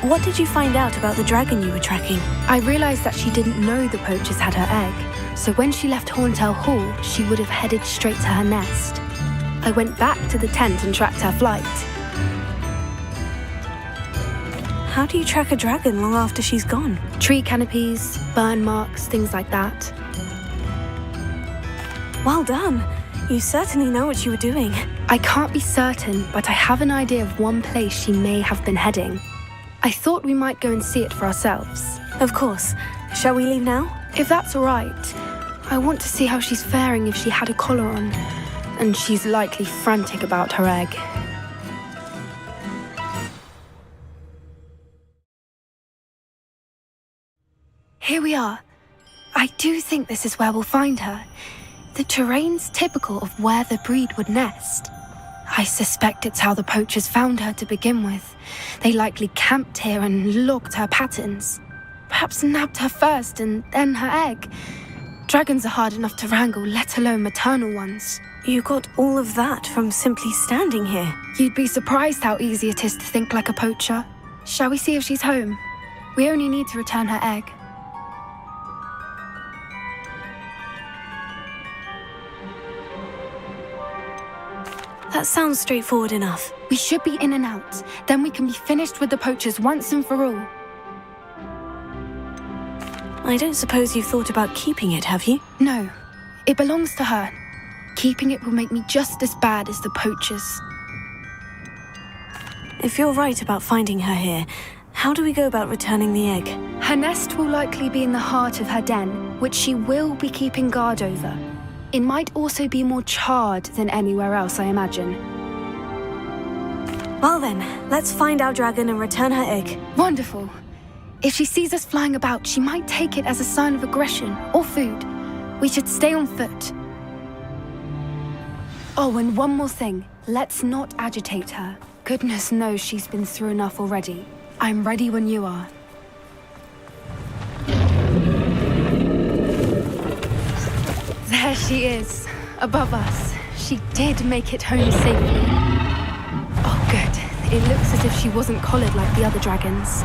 What did you find out about the dragon you were tracking? I realized that she didn't know the poachers had her egg, so when she left Horntail Hall, she would have headed straight to her nest. I went back to the tent and tracked her flight. How do you track a dragon long after she's gone? Tree canopies, burn marks, things like that. Well done. You certainly know what you were doing. I can't be certain, but I have an idea of one place she may have been heading. I thought we might go and see it for ourselves. Of course. Shall we leave now? If that's all right. I want to see how she's faring if she had a collar on. And she's likely frantic about her egg. Here we are. I do think this is where we'll find her. The terrain's typical of where the breed would nest. I suspect it's how the poachers found her to begin with. They likely camped here and logged her patterns. Perhaps nabbed her first and then her egg. Dragons are hard enough to wrangle, let alone maternal ones. You got all of that from simply standing here. You'd be surprised how easy it is to think like a poacher. Shall we see if she's home? We only need to return her egg. That sounds straightforward enough. We should be in and out. Then we can be finished with the poachers once and for all. I don't suppose you've thought about keeping it, have you? No. It belongs to her. Keeping it will make me just as bad as the poachers. If you're right about finding her here, how do we go about returning the egg? Her nest will likely be in the heart of her den, which she will be keeping guard over. It might also be more charred than anywhere else, I imagine. Well then, let's find our dragon and return her egg. Wonderful. If she sees us flying about, she might take it as a sign of aggression or food. We should stay on foot. Oh, and one more thing. Let's not agitate her. Goodness knows she's been through enough already. I'm ready when you are. There she is, above us. She did make it home safely. Oh, good. It looks as if she wasn't collared like the other dragons.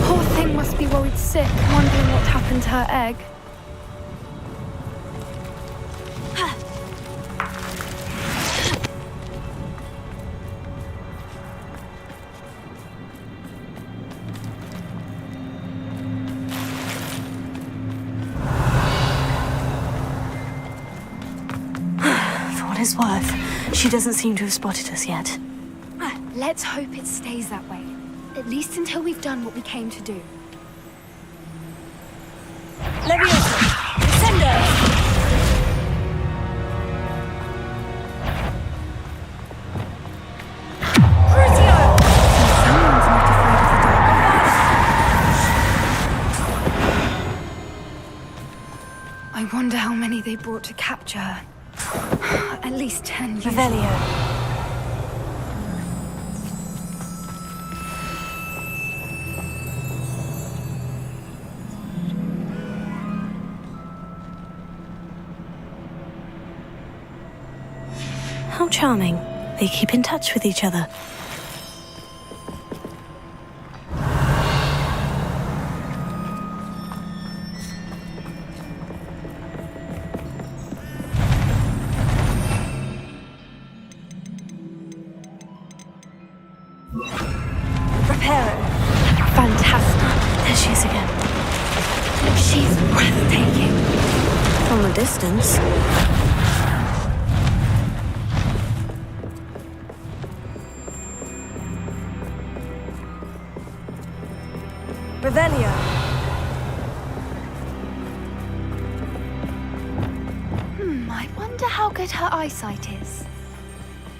Poor thing must be worried sick, wondering what happened to her egg. For what it's worth, she doesn't seem to have spotted us yet. Let's hope it stays that way. At least until we've done what we came to do. Leviosa! Descendo! Crucio! Someone's not afraid of the dark. I wonder how many they brought to capture her. At least 10 usually. Revelio. How charming. They keep in touch with each other. Reparo. Fantastic. There she is again. She's breathtaking. From a distance. Revelio. I wonder how good her eyesight is.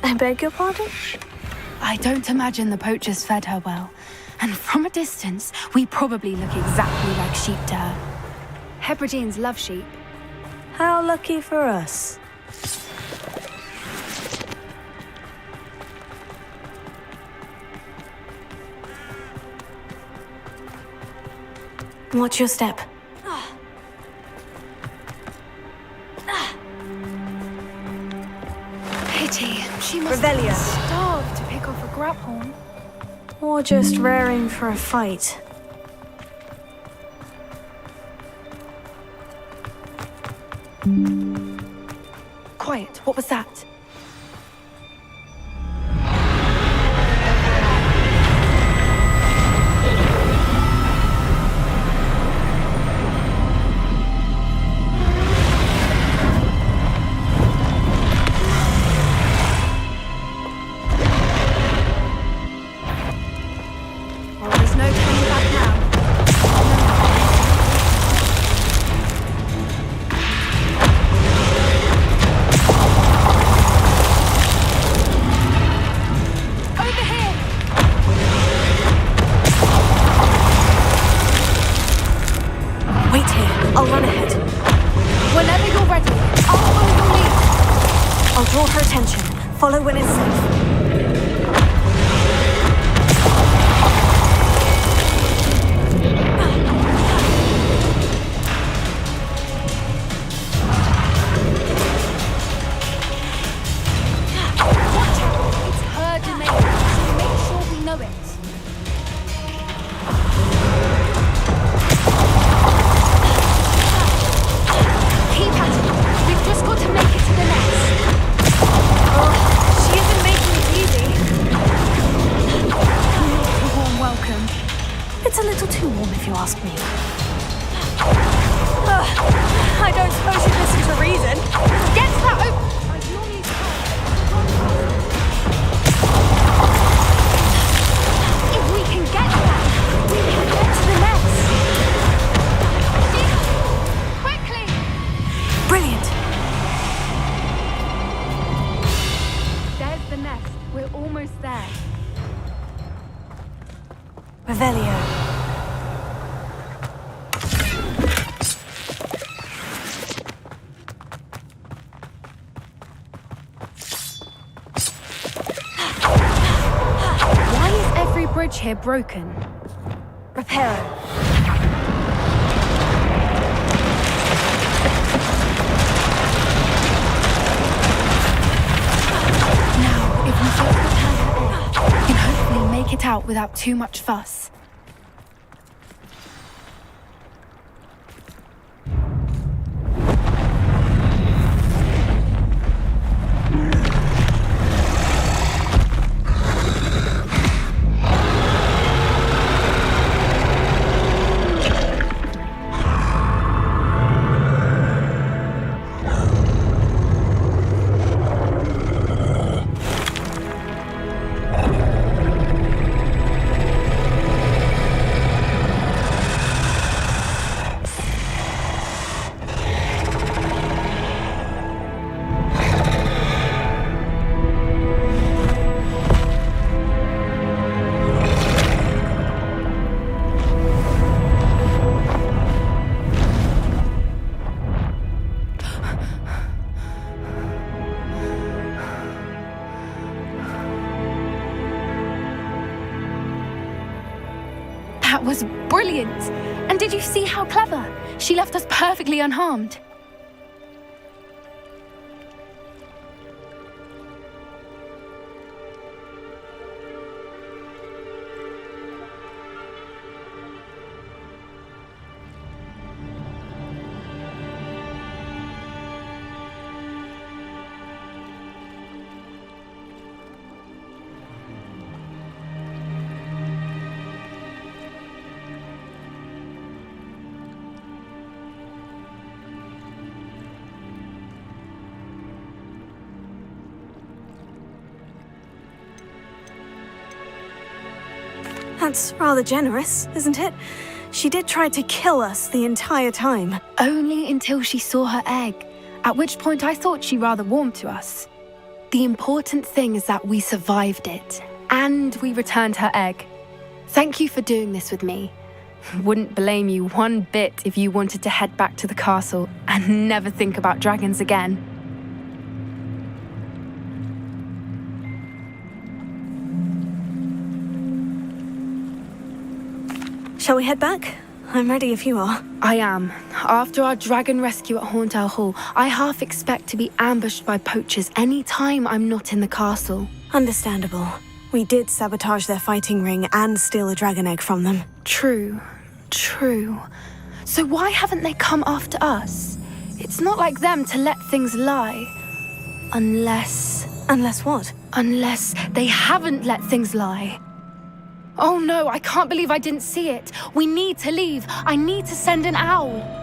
I beg your pardon? I don't imagine the poachers fed her well. And from a distance, we probably look exactly like sheep to her. Hebrideans love sheep. How lucky for us. Watch your step. Pity. She must Revelia. have starved to pick off a grabhorn. Or just raring for a fight. Quiet. What was that? Well, there's no turning back now. Over here! Wait here. I'll run ahead. Whenever you're ready, I'll follow your lead. I'll draw her attention. Follow when it's safe. Watch out! It's her domain, so make sure we know it. Keep at it. We've just got to make it to the nest. She isn't making it easy. Not a warm welcome. It's a little too warm if you ask me. I don't suppose you'd listen to reason. Get to that open! You'll need if we can get there, we can get to the nest. Quickly! Brilliant. There's the nest. We're almost there. Revelio. Why is every bridge here broken? Reparo. Now, if we just return her egg, we can hopefully make it out without too much fuss. That was brilliant! And did you see how clever? She left us perfectly unharmed. That's rather generous, isn't it? She did try to kill us the entire time. Only until she saw her egg, at which point I thought she rather warmed to us. The important thing is that we survived it, and we returned her egg. Thank you for doing this with me. Wouldn't blame you one bit if you wanted to head back to the castle and never think about dragons again. Shall we head back? I'm ready if you are. I am. After our dragon rescue at Hauntow Hall, I half expect to be ambushed by poachers any time I'm not in the castle. Understandable. We did sabotage their fighting ring and steal a dragon egg from them. True. So why haven't they come after us? It's not like them to let things lie. Unless what? Unless they haven't let things lie. Oh no, I can't believe I didn't see it. We need to leave. I need to send an owl.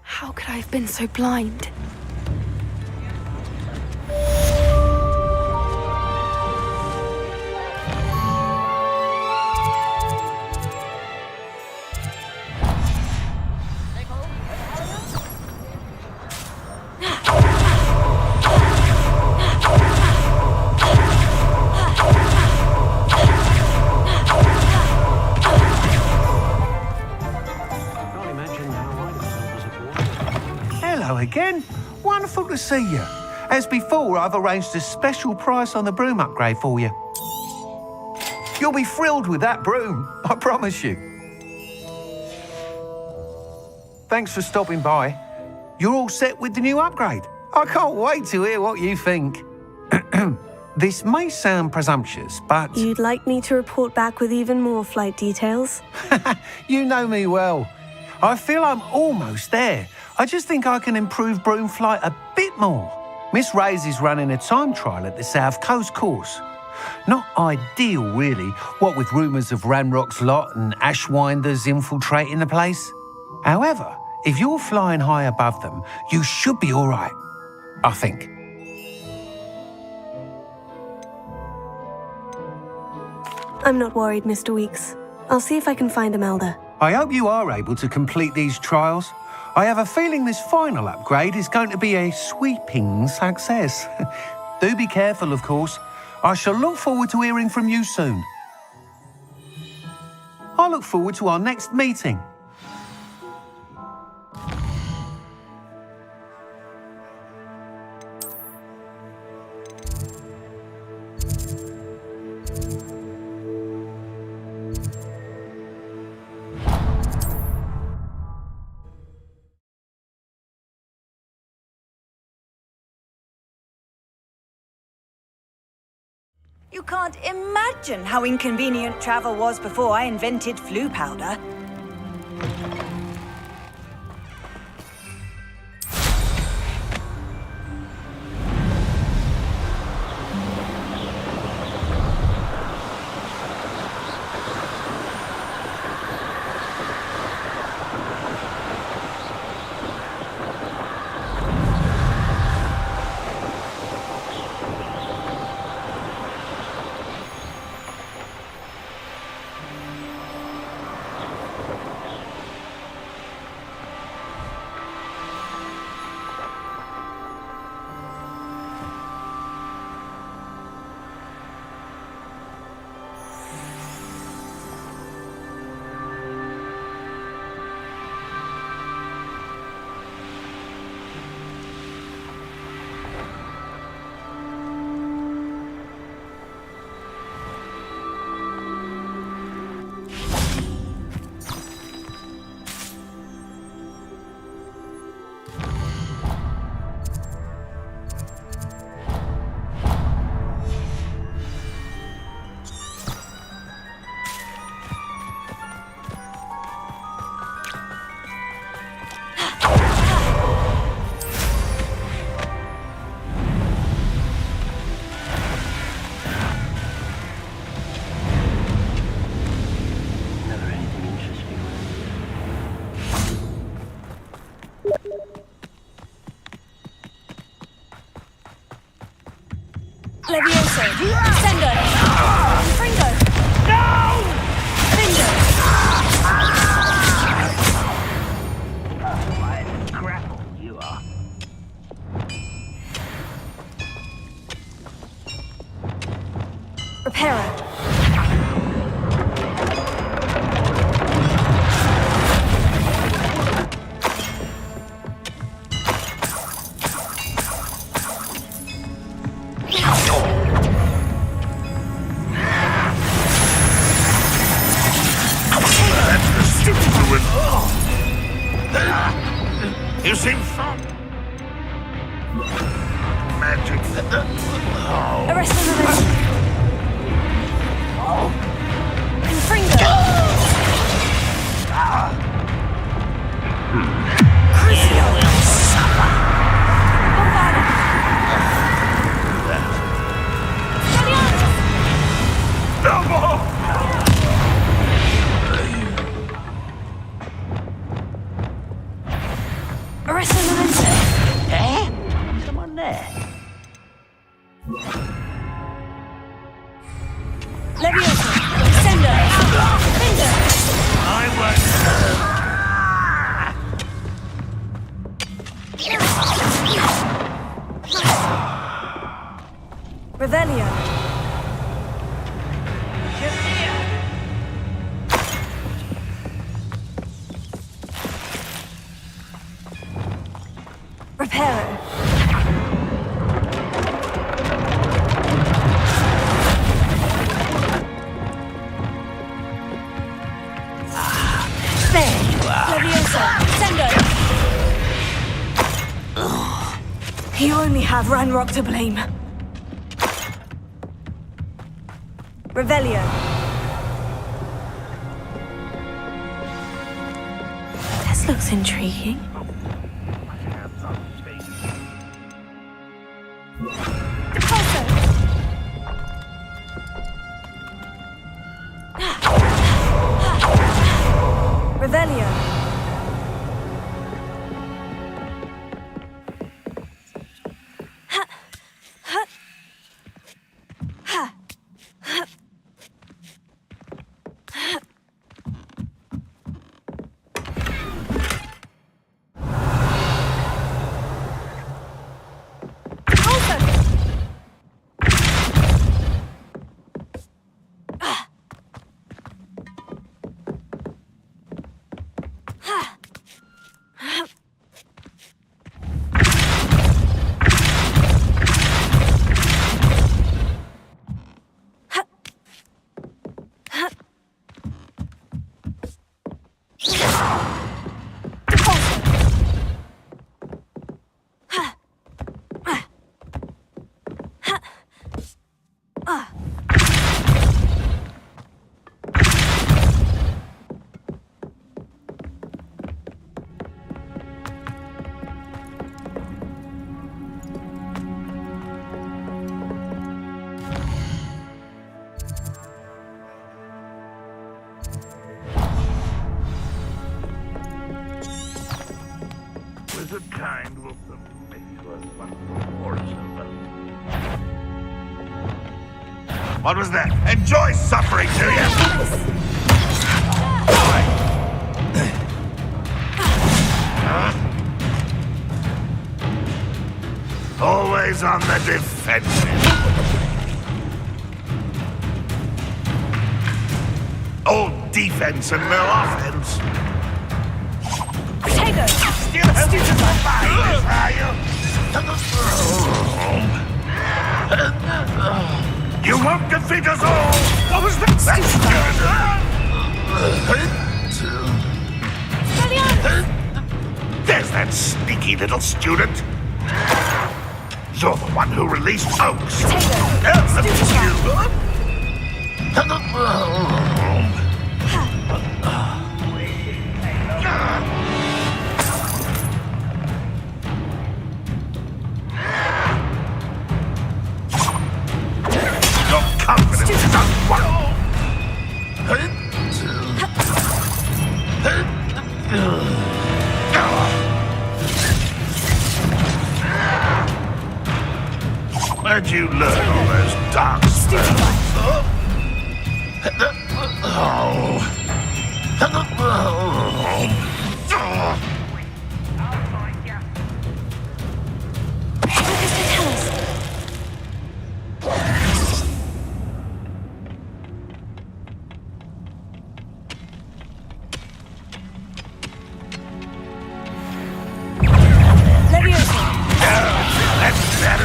How could I have been so blind? Again, wonderful to see you. As before, I've arranged a special price on the broom upgrade for you. You'll be thrilled with that broom, I promise you. Thanks for stopping by. You're all set with the new upgrade. I can't wait to hear what you think. This may sound presumptuous, but... You'd like me to report back with even more flight details? You know me well. I feel I'm almost there. I just think I can improve broom flight a bit more. Miss Ray's is running a time trial at the South Coast course. Not ideal, really, what with rumours of Ranrock's lot and Ashwinders infiltrating the place. However, if you're flying high above them, you should be all right, I think. I'm not worried, Mr. Weeks. I'll see if I can find Imelda. I hope you are able to complete these trials. I have a feeling this final upgrade is going to be a sweeping success. Do be careful, of course. I shall look forward to hearing from you soon. I look forward to our next meeting. You can't imagine how inconvenient travel was before I invented flu powder. Levioso, Sendo, Fringo, no! Finger. Repairer. You seem fun. Magic. Arrest the momentum. Confringo. Crucio. Bombarda. Arrest the momentum. Someone there. Leviosa. Sender. Finger. I won't. Revelio. Repairer. There you are. Leviosa. Sender. You only have Ranrock to blame. Revelio. This looks intriguing. Depulso. Revelio. The kind will make us much more simple. What was that? Enjoy suffering, do you? Always on the defensive. All defense and no offense. Potato. Still hoping to survive, are you? You won't defeat us all! What was that? That's good. There's that sneaky little student. You're the one who released Oaks. Confidence is unwon. Where'd you learn all those dark spells?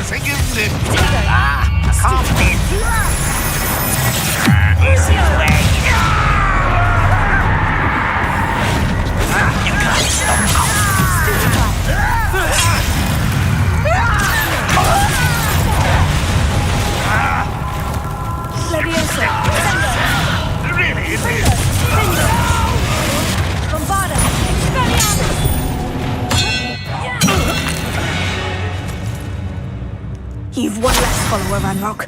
embarrassing, isn't it? I can't win. Easy away. You can't stop me. Leviosa. Really, it is. Bombarda. You've one less follower, Ranrock.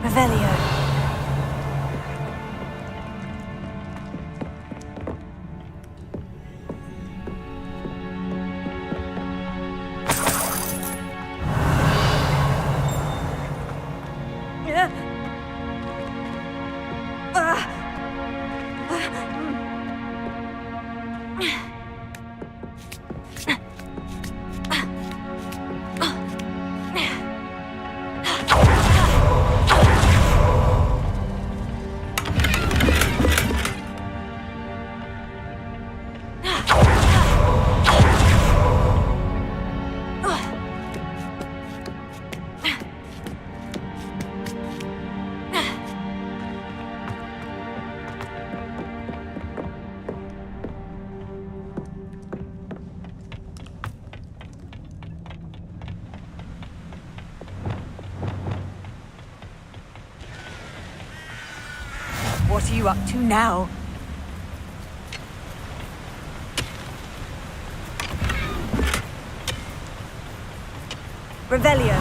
Revelio. What are you up to now? Revelio.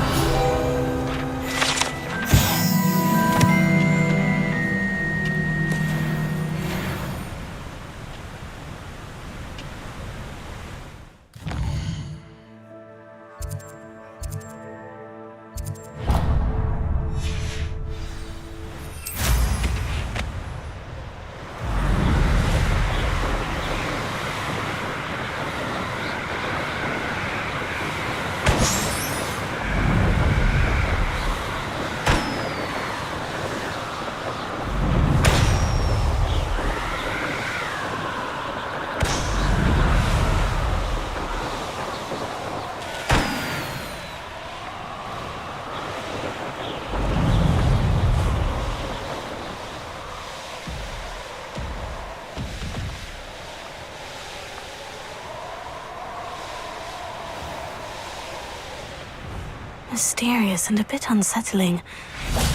Mysterious and a bit unsettling.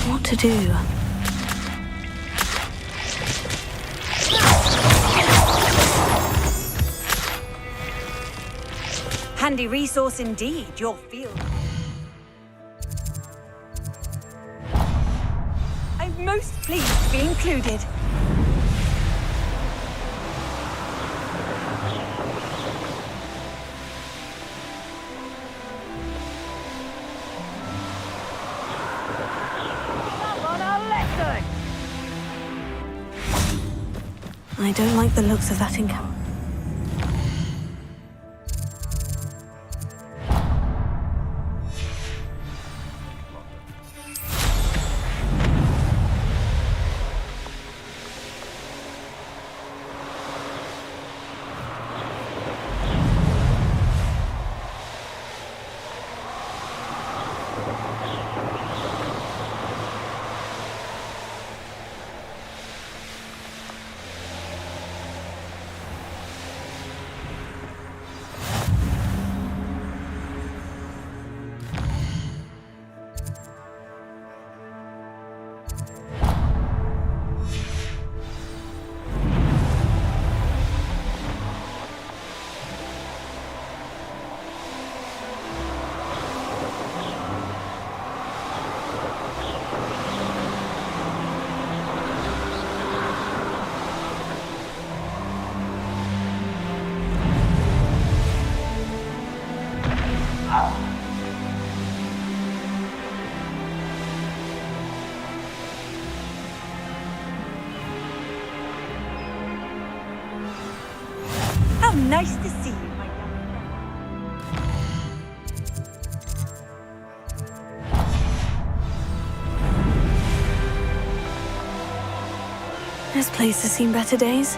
What to do? Handy resource indeed, your field. I'm most pleased to be included. I don't like the looks of that encounter. Nice to see you, my young friend. This place has seen better days.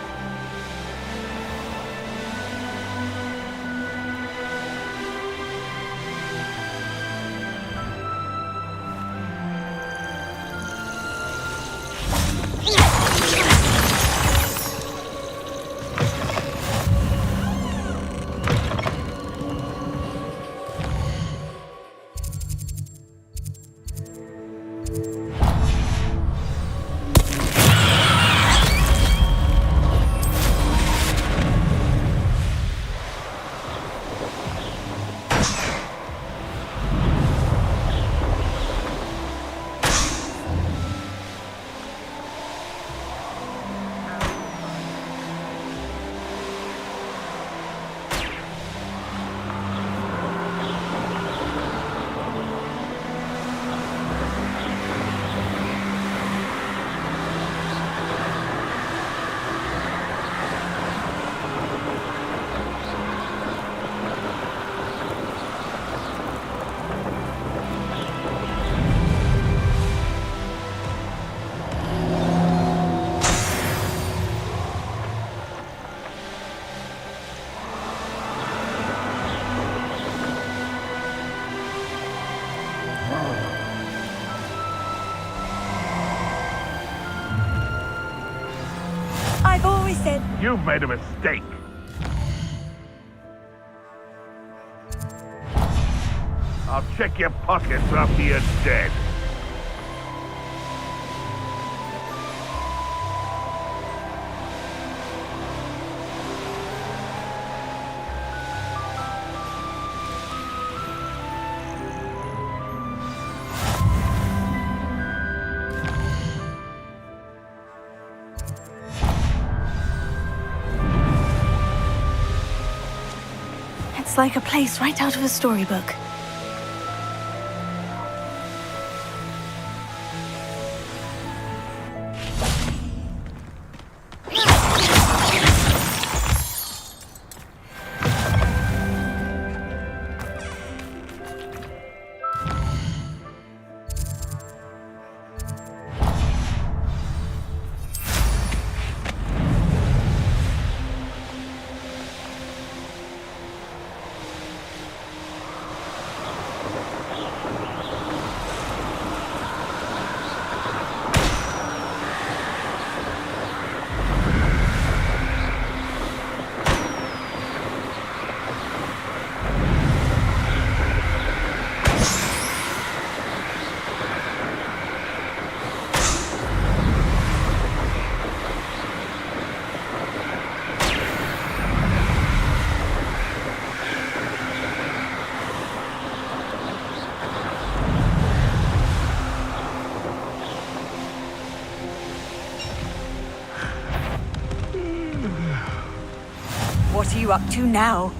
I've always said You've made a mistake. I'll check your pockets after you're dead. It's like a place right out of a storybook. what are you up to now?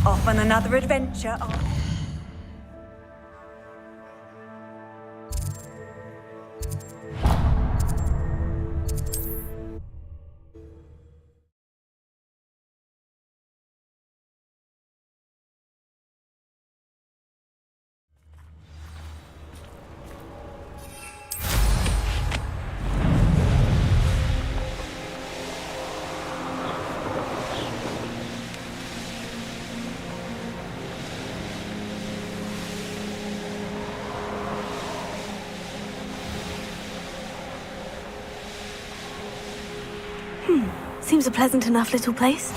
Off on another adventure. Seems a pleasant enough little place.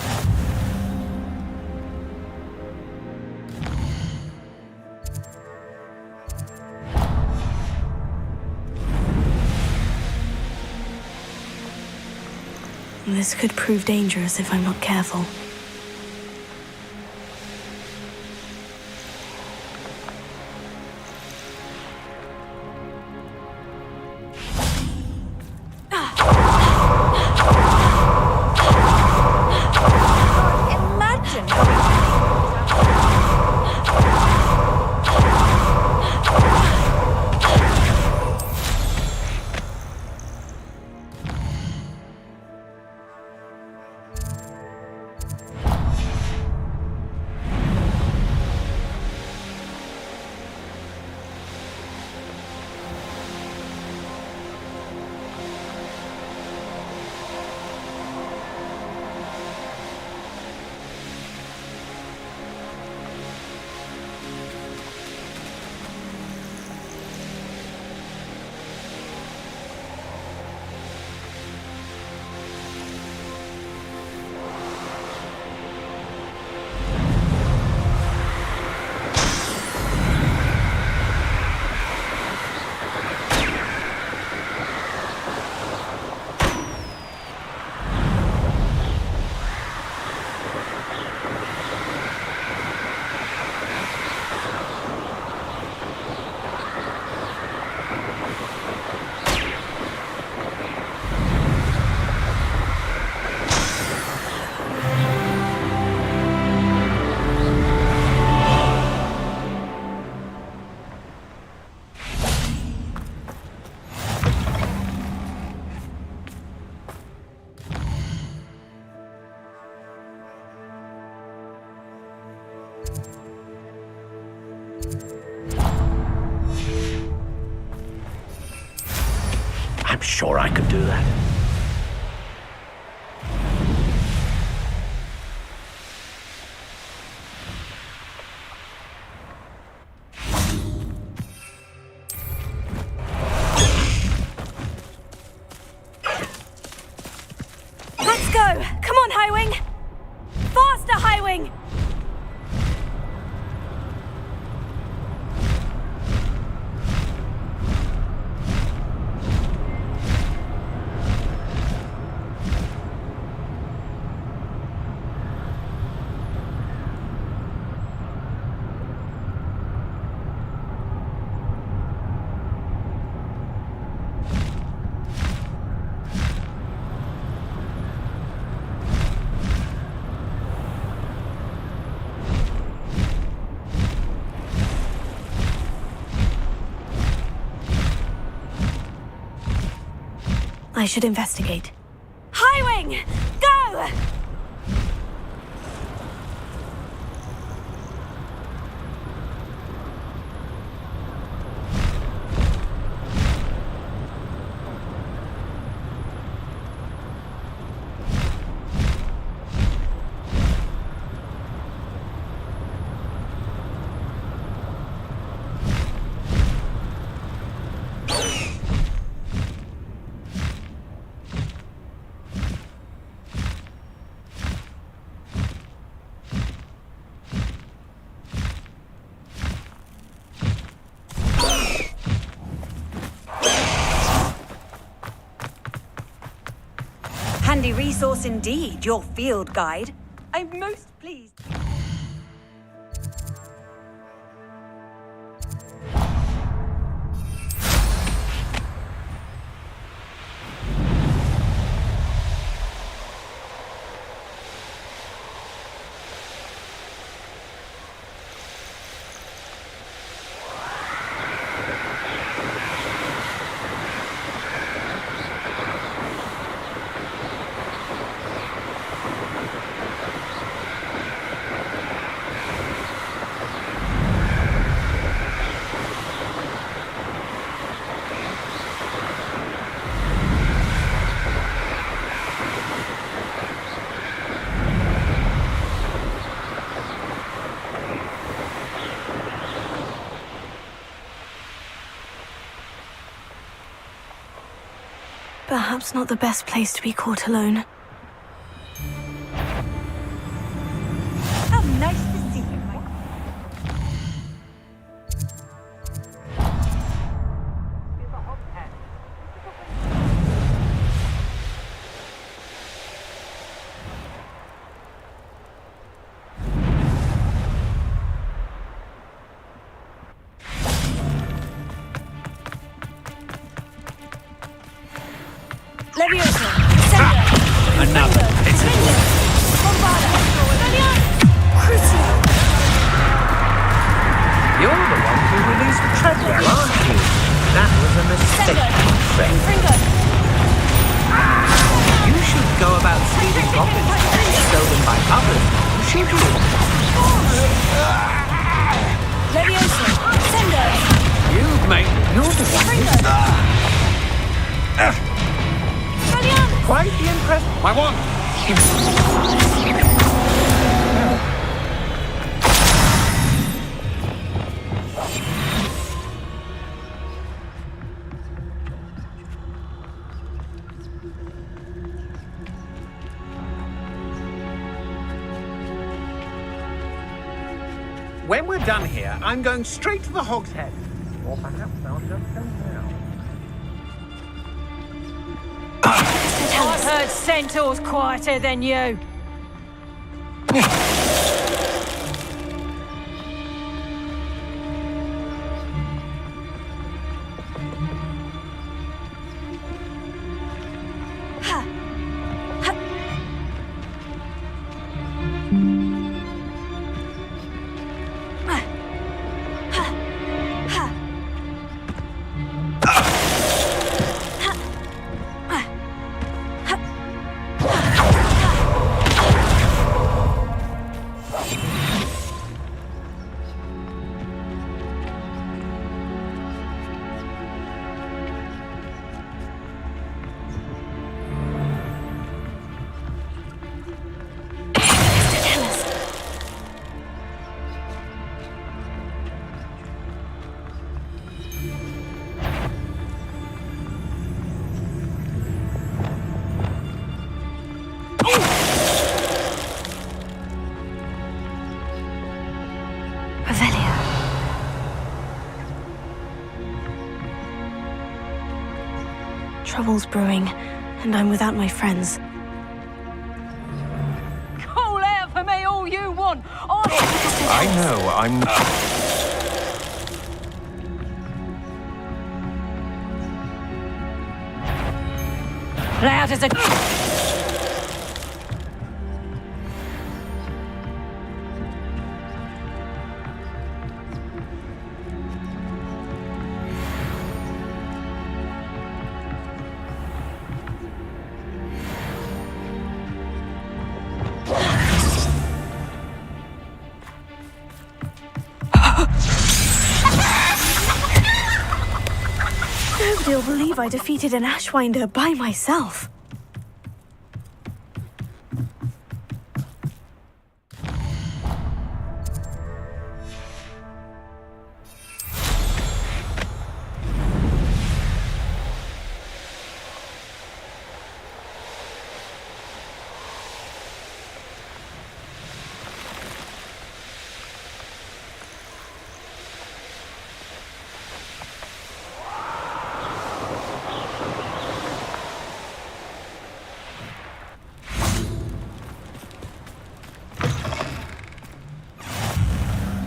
This could prove dangerous if I'm not careful. I'm sure I could do that. Let's go! Come on, Highwing! Faster, Highwing! I should investigate. Highwing! Go! Handy resource indeed, your field guide. I'm most pleased. Perhaps not the best place to be caught alone. How nice to see you. Leviosa! Sender! Another. It's a Bombada! Kalian! Crucio! You're the one who released Treadwell, aren't you? That was a mistake. Fringo! You should go about stealing goblins stolen by others. Should you? Leviosa! Sender! You're the one who... Kalian! Quite the impressive. My one. When we're done here, I'm going straight to the Hog's Head. Or perhaps I'll just go now. I've heard Centaur's quieter than you. Trouble's brewing, and I'm without my friends. Call out for me all you want. I know, I'm... Loud as a... Nobody'll believe I defeated an Ashwinder by myself.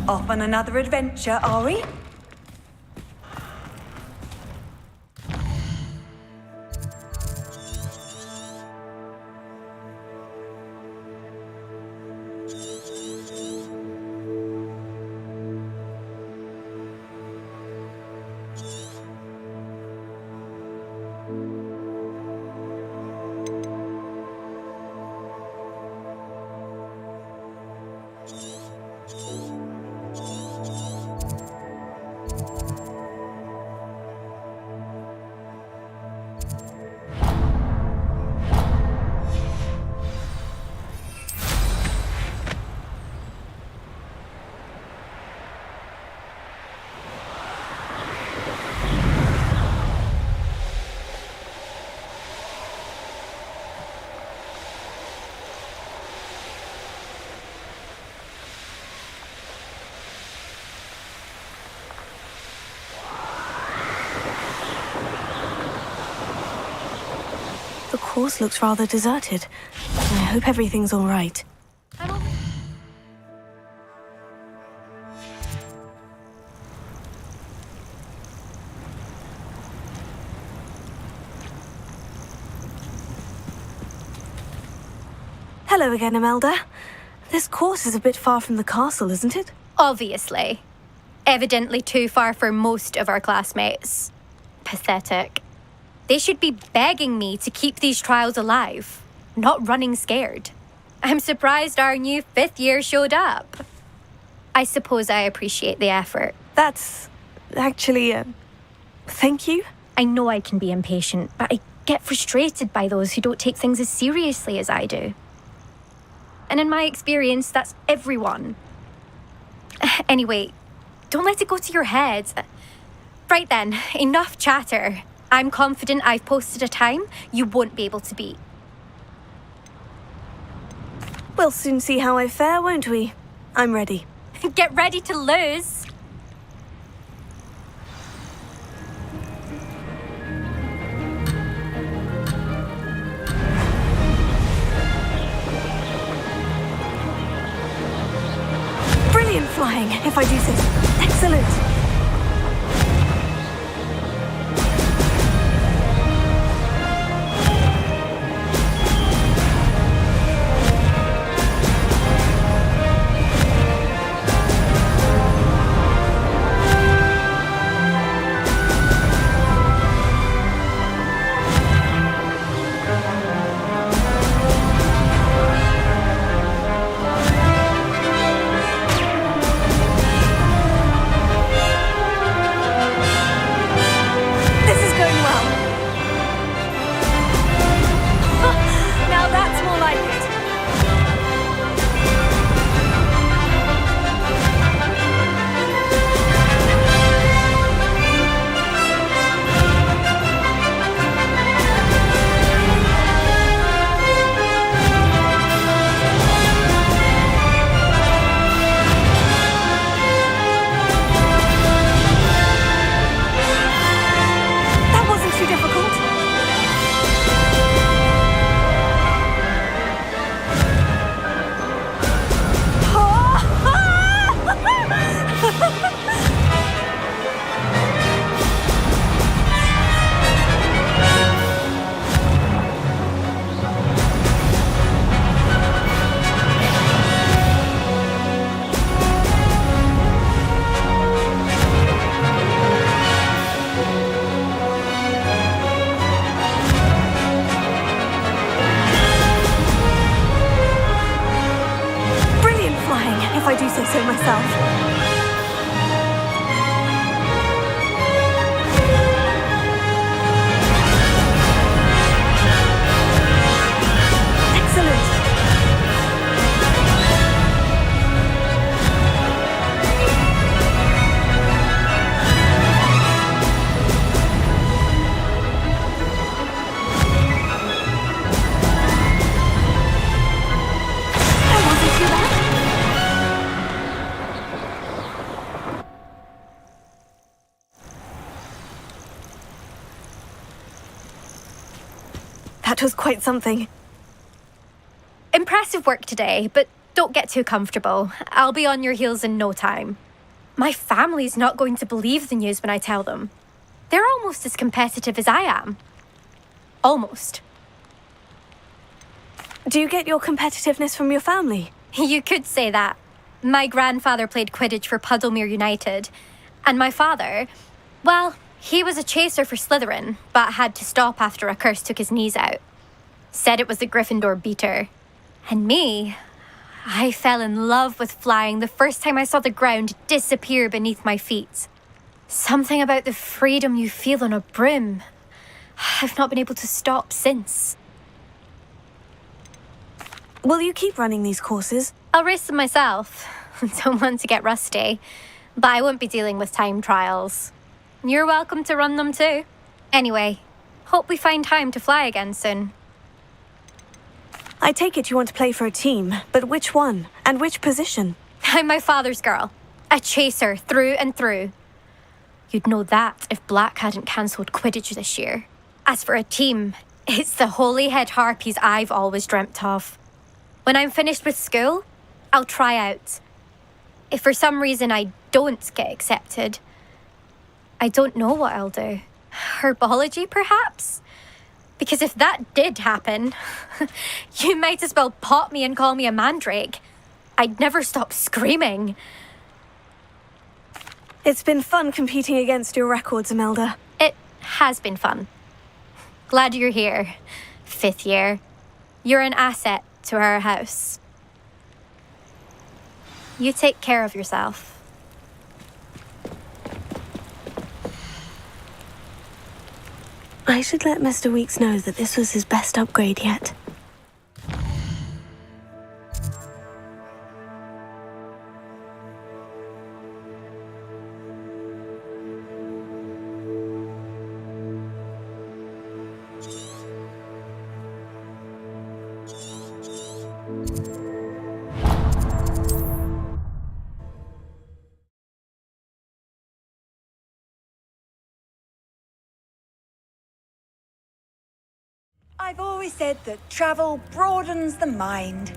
Off on another adventure, are we? course looks rather deserted. I hope everything's all right. Hello again, Imelda. This course is a bit far from the castle, isn't it? Obviously. Evidently too far for most of our classmates. Pathetic. They should be begging me to keep these trials alive, not running scared. I'm surprised our new 5th year showed up. I suppose I appreciate the effort. That's actually, thank you. I know I can be impatient, but I get frustrated by those who don't take things as seriously as I do. And in my experience, that's everyone. Anyway, don't let it go to your head. Right then, enough chatter. I'm confident I've posted a time you won't be able to beat. We'll soon see how I fare, won't we? I'm ready. Get ready to lose. Brilliant flying, if I do say so. Excellent. If I do say so myself. That was quite something. Impressive work today, but don't get too comfortable. I'll be on your heels in no time. My family's not going to believe the news when I tell them. They're almost as competitive as I am. Almost. Do you get your competitiveness from your family? You could say that. My grandfather played Quidditch for Puddlemere United. And my father, well, he was a chaser for Slytherin, but had to stop after a curse took his knees out. Said it was the Gryffindor beater. And me, I fell in love with flying the first time I saw the ground disappear beneath my feet. Something about the freedom you feel on a broom. I've not been able to stop since. Will you keep running these courses? I'll race them myself. Don't want to get rusty. But I won't be dealing with time trials. You're welcome to run them too. Anyway, hope we find time to fly again soon. I take it you want to play for a team, but which one? And which position? I'm my father's girl. A chaser through and through. You'd know that if Black hadn't cancelled Quidditch this year. As for a team, It's the holy-head harpies I've always dreamt of. When I'm finished with school, I'll try out. If for some reason I don't get accepted, I don't know what I'll do. Herbology, perhaps? Because if that did happen, you might as well pop me and call me a mandrake. I'd never stop screaming. It's been fun competing against your records, Imelda. It has been fun. Glad you're here, 5th year. You're an asset to our house. You take care of yourself. I should let Mr. Weeks know that this was his best upgrade yet. I've always said that travel broadens the mind.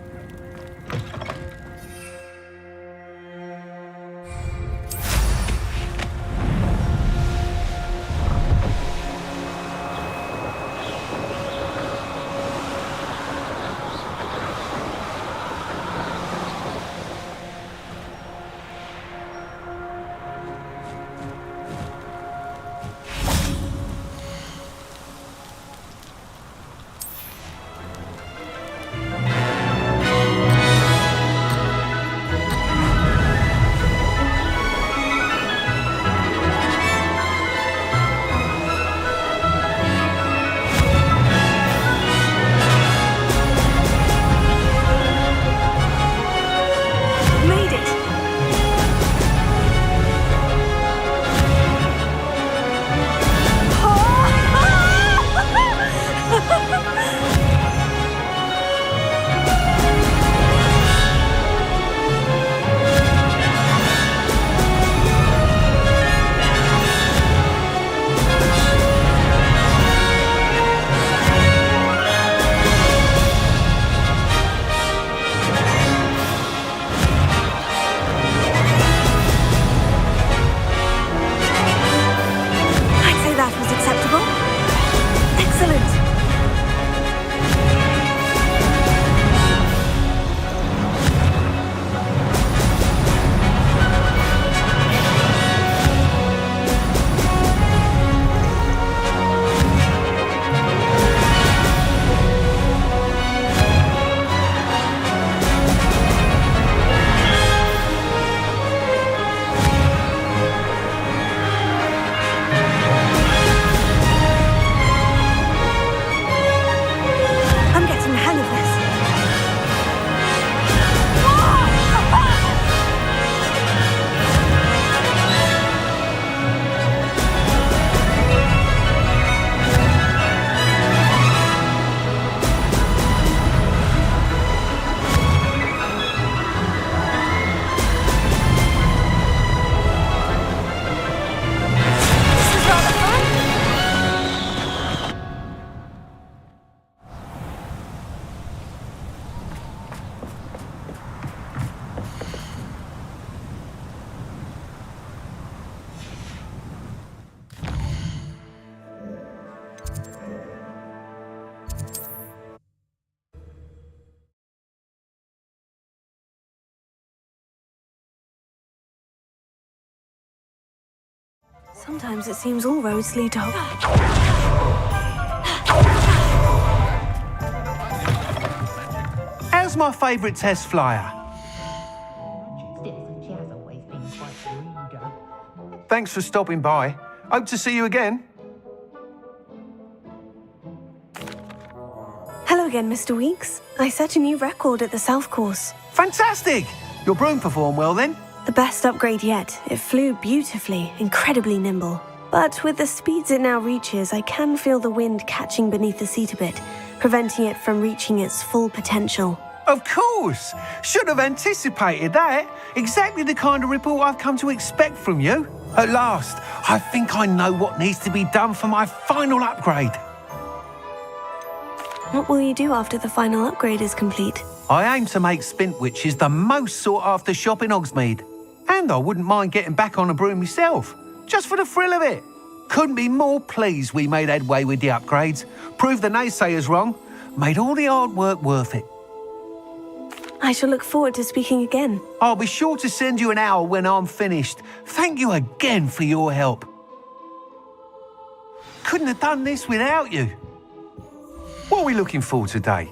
Sometimes it seems all roads lead to... How's my favourite test flyer? Thanks for stopping by. Hope to see you again. Hello again, Mr. Weeks. I set a new record at the South Course. Fantastic! Your broom performed well then? The best upgrade yet. It flew beautifully, incredibly nimble. But with the speeds it now reaches, I can feel the wind catching beneath the seat a bit, preventing it from reaching its full potential. Of course! Should have anticipated that. Exactly the kind of report I've come to expect from you. At last, I think I know what needs to be done for my final upgrade. What will you do after the final upgrade is complete? I aim to make Spintwitches the most sought-after shop in Hogsmeade. And I wouldn't mind getting back on a broom myself, just for the thrill of it. Couldn't be more pleased we made headway with the upgrades, proved the naysayers wrong, made all the hard work worth it. I shall look forward to speaking again. I'll be sure to send you an hour when I'm finished. Thank you again for your help. Couldn't have done this without you. What are we looking for today?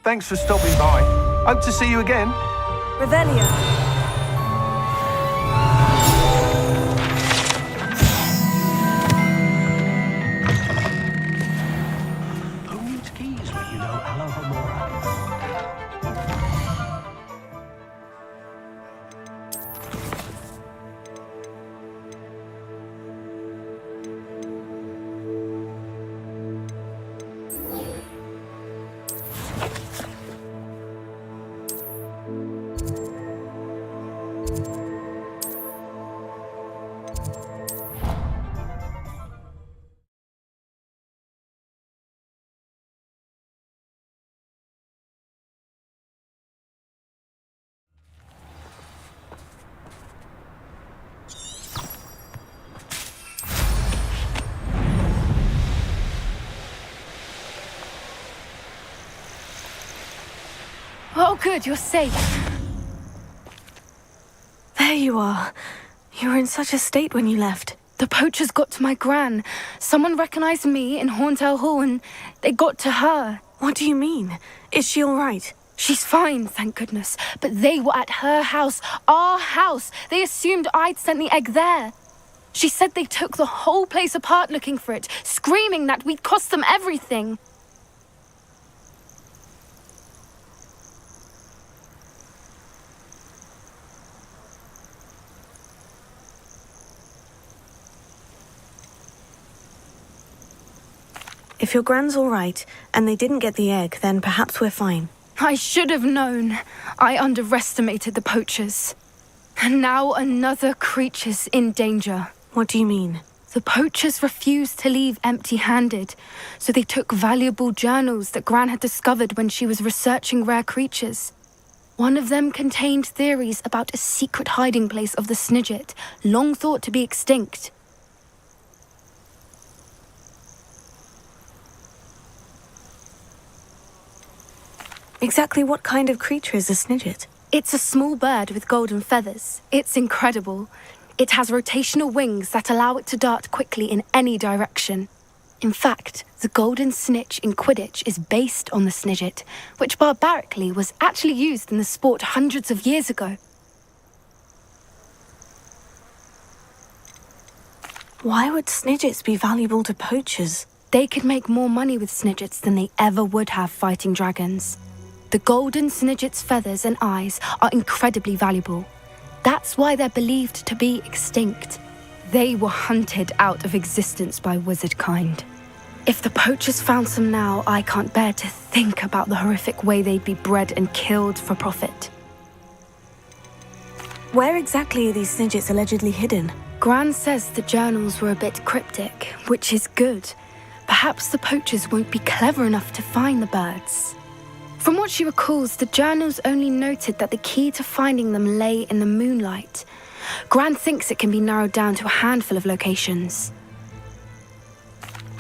Thanks for stopping by. Hope to see you again. Revelio. Who needs keys when you know Aloha Mora? Oh, good, you're safe. There you are. You were in such a state when you left. The poachers got to my gran. Someone recognized me in Horntail Hall and they got to her. What do you mean? Is she all right? She's fine, thank goodness. But they were at her house, our house. They assumed I'd sent the egg there. She said they took the whole place apart looking for it, screaming that we'd cost them everything. If your gran's all right, and they didn't get the egg, then perhaps we're fine. I should have known. I underestimated the poachers. And now another creature's in danger. What do you mean? The poachers refused to leave empty-handed, so they took valuable journals that Gran had discovered when she was researching rare creatures. One of them contained theories about a secret hiding place of the Snidget, long thought to be extinct. Exactly what kind of creature is a Snidget? It's a small bird with golden feathers. It's incredible. It has rotational wings that allow it to dart quickly in any direction. In fact, the golden snitch in Quidditch is based on the Snidget, which barbarically was actually used in the sport hundreds of years ago. Why would Snidgets be valuable to poachers? They could make more money with Snidgets than they ever would have fighting dragons. The golden Snidget's feathers and eyes are incredibly valuable. That's why they're believed to be extinct. They were hunted out of existence by wizard kind. If the poachers found some now, I can't bear to think about the horrific way they'd be bred and killed for profit. Where exactly are these Snidgets allegedly hidden? Gran says the journals were a bit cryptic, which is good. Perhaps the poachers won't be clever enough to find the birds. From what she recalls, the journals only noted that the key to finding them lay in the moonlight. Gran thinks it can be narrowed down to a handful of locations.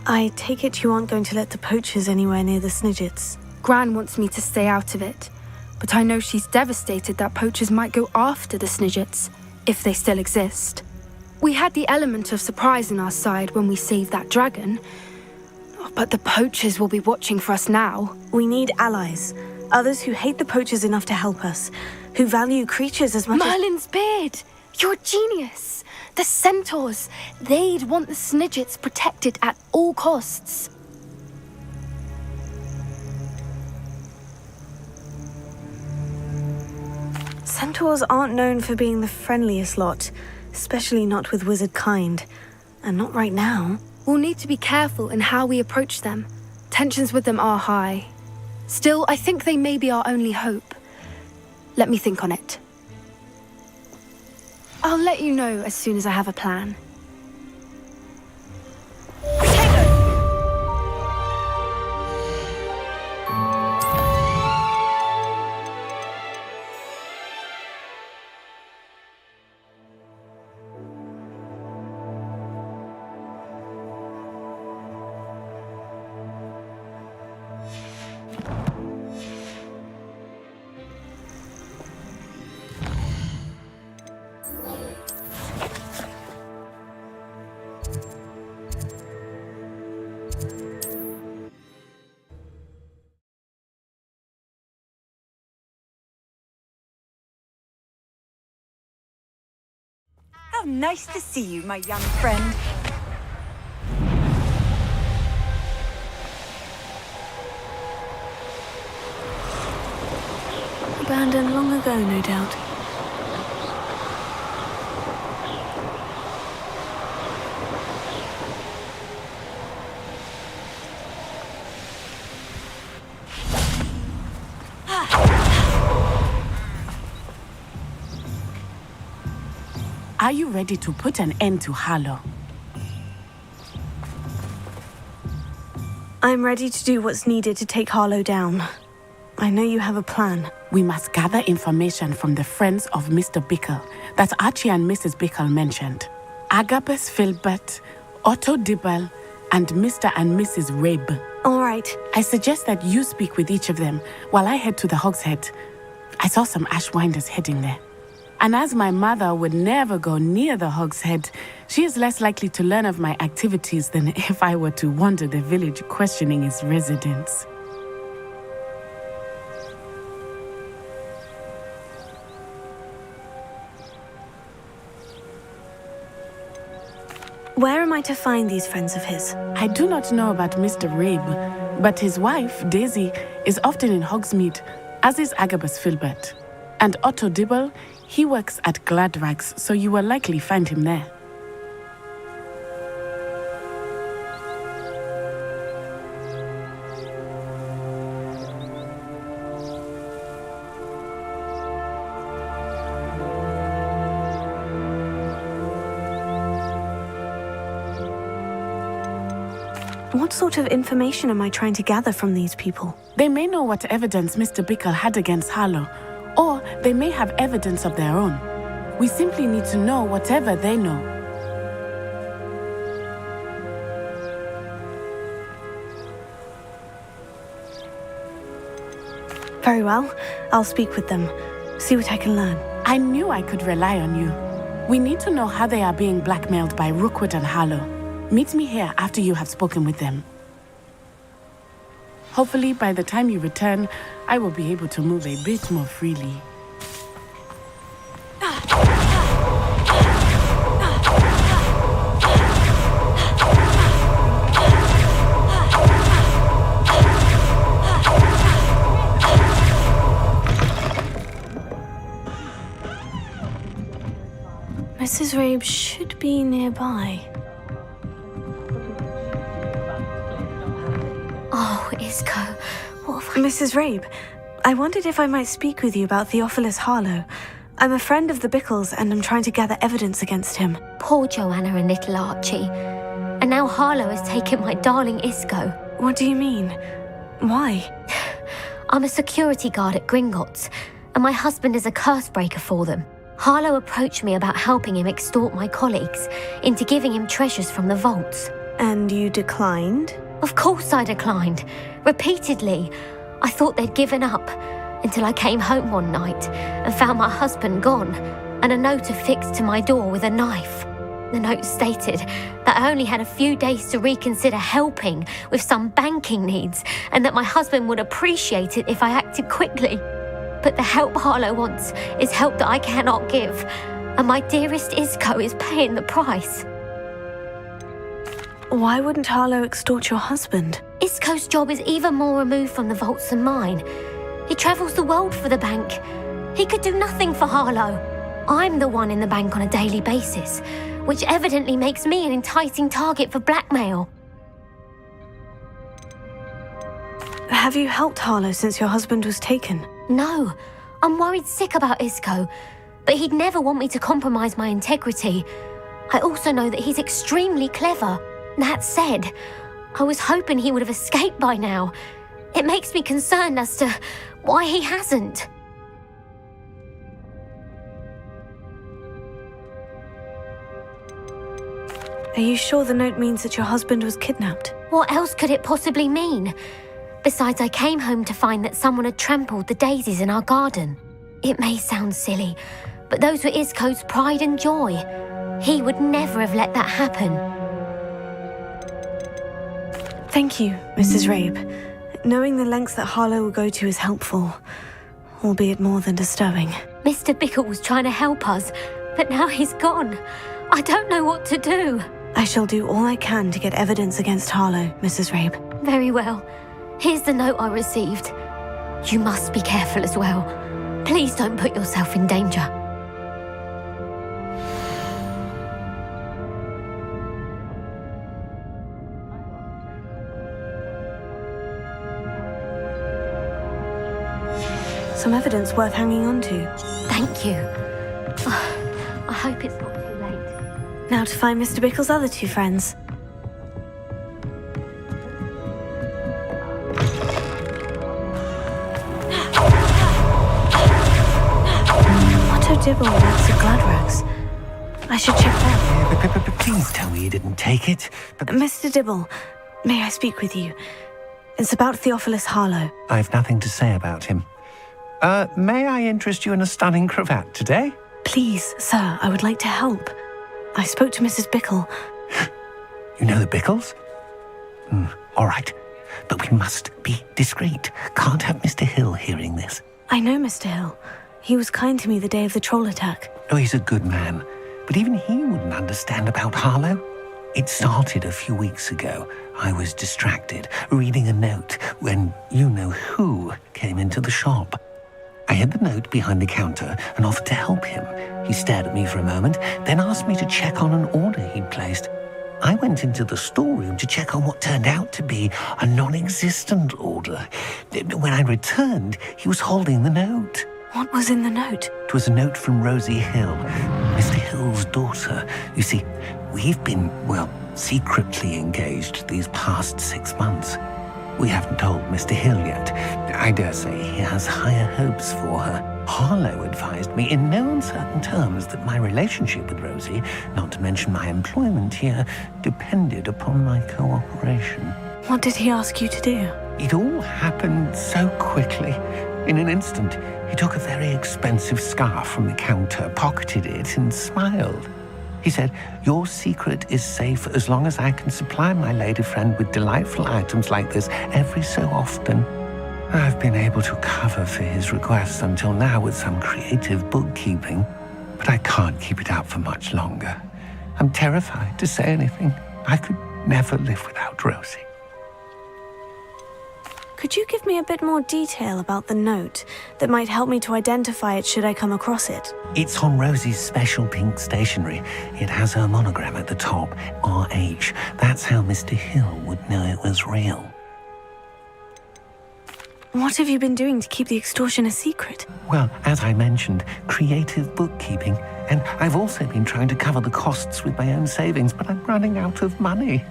I take it you aren't going to let the poachers anywhere near the Snidgets. Gran wants me to stay out of it, but I know she's devastated that poachers might go after the Snidgets, if they still exist. We had the element of surprise on our side when we saved that dragon, but the poachers will be watching for us now. We need allies. Others who hate the poachers enough to help us. Who value creatures as much Merlin's beard! You're a genius! The centaurs! They'd want the Snidgets protected at all costs. Centaurs aren't known for being the friendliest lot, especially not with wizard kind. And not right now. We'll need to be careful in how we approach them. Tensions with them are high. Still, I think they may be our only hope. Let me think on it. I'll let you know as soon as I have a plan. How nice to see you, my young friend. Abandoned long ago, no doubt. Are you ready to put an end to Harlow? I'm ready to do what's needed to take Harlow down. I know you have a plan. We must gather information from the friends of Mr. Bickle that Archie and Mrs. Bickle mentioned. Agabus Filbert, Otto Dibble, and Mr. and Mrs. Rabe. All right. I suggest that you speak with each of them while I head to the Hogshead. I saw some Ashwinders heading there. And as my mother would never go near the Hogshead, she is less likely to learn of my activities than if I were to wander the village questioning its residents. Where am I to find these friends of his? I do not know about Mr. Rabe, but his wife, Daisy, is often in Hogsmeade, as is Agabus Filbert. And Otto Dibble, he works at Gladrags, so you will likely find him there. What sort of information am I trying to gather from these people? They may know what evidence Mr. Bickle had against Harlow, or they may have evidence of their own. We simply need to know whatever they know. Very well. I'll speak with them. See what I can learn. I knew I could rely on you. We need to know how they are being blackmailed by Rookwood and Harlow. Meet me here after you have spoken with them. Hopefully, by the time you return, I will be able to move a bit more freely. Mrs. Rabe should be nearby. Oh, Isco, what have I... Mrs. Rabe, I wondered if I might speak with you about Theophilus Harlow. I'm a friend of the Bickles and I'm trying to gather evidence against him. Poor Joanna and little Archie. And now Harlow has taken my darling Isco. What do you mean? Why? I'm a security guard at Gringotts, and my husband is a curse breaker for them. Harlow approached me about helping him extort my colleagues into giving him treasures from the vaults. And you declined? Of course I declined. Repeatedly. I thought they'd given up until I came home one night and found my husband gone and a note affixed to my door with a knife. The note stated that I only had a few days to reconsider helping with some banking needs and that my husband would appreciate it if I acted quickly. But the help Harlow wants is help that I cannot give, And my dearest Isco is paying the price. Why wouldn't Harlow extort your husband? Isco's job is even more removed from the vaults than mine. He travels the world for the bank. He could do nothing for Harlow. I'm the one in the bank on a daily basis, which evidently makes me an enticing target for blackmail. Have you helped Harlow since your husband was taken? No, I'm worried sick about Isco, but he'd never want me to compromise my integrity. I also know that he's extremely clever. That said, I was hoping he would have escaped by now. It makes me concerned as to why he hasn't. Are you sure the note means that your husband was kidnapped? What else could it possibly mean? Besides, I came home to find that someone had trampled the daisies in our garden. It may sound silly, but those were Isco's pride and joy. He would never have let that happen. Thank you, Mrs. Rabe. Knowing the lengths that Harlow will go to is helpful, albeit more than disturbing. Mr. Bickle was trying to help us, but now he's gone. I don't know what to do. I shall do all I can to get evidence against Harlow, Mrs. Rabe. Very well. Here's the note I received. You must be careful as well. Please don't put yourself in danger. Some evidence worth hanging on to. Thank you. I hope it's not too late. Now to find Mr. Bickle's other two friends. Otto Dibble and Axel Gladrags. I should check that. Please tell me you didn't take it. Mr. Dibble, may I speak with you? It's about Theophilus Harlow. I've nothing to say about him. May I interest you in a stunning cravat today? Please, sir, I would like to help. I spoke to Mrs. Bickle. You know the Bickles? All right. But we must be discreet. Can't have Mr. Hill hearing this. I know Mr. Hill. He was kind to me the day of the troll attack. Oh, he's a good man. But even he wouldn't understand about Harlow. It started a few weeks ago. I was distracted, reading a note, when you-know-who came into the shop. I hid the note behind the counter and offered to help him. He stared at me for a moment, then asked me to check on an order he'd placed. I went into the storeroom to check on what turned out to be a non-existent order. When I returned, he was holding the note. What was in the note? It was a note from Rosie Hill, Mr. Hill's daughter. You see, we've been, secretly engaged these past 6 months. We haven't told Mr. Hill yet. I dare say he has higher hopes for her. Harlow advised me in no uncertain terms that my relationship with Rosie, not to mention my employment here, depended upon my cooperation. What did he ask you to do? It all happened so quickly. In an instant, he took a very expensive scarf from the counter, pocketed it, and smiled. He said, "Your secret is safe as long as I can supply my lady friend with delightful items like this every so often." I've been able to cover for his requests until now with some creative bookkeeping, but I can't keep it up for much longer. I'm terrified to say anything. I could never live without Rosie. Could you give me a bit more detail about the note that might help me to identify it should I come across it? It's on Rosie's special pink stationery. It has her monogram at the top, RH. That's how Mr. Hill would know it was real. What have you been doing to keep the extortion a secret? Well, as I mentioned, creative bookkeeping. And I've also been trying to cover the costs with my own savings, but I'm running out of money.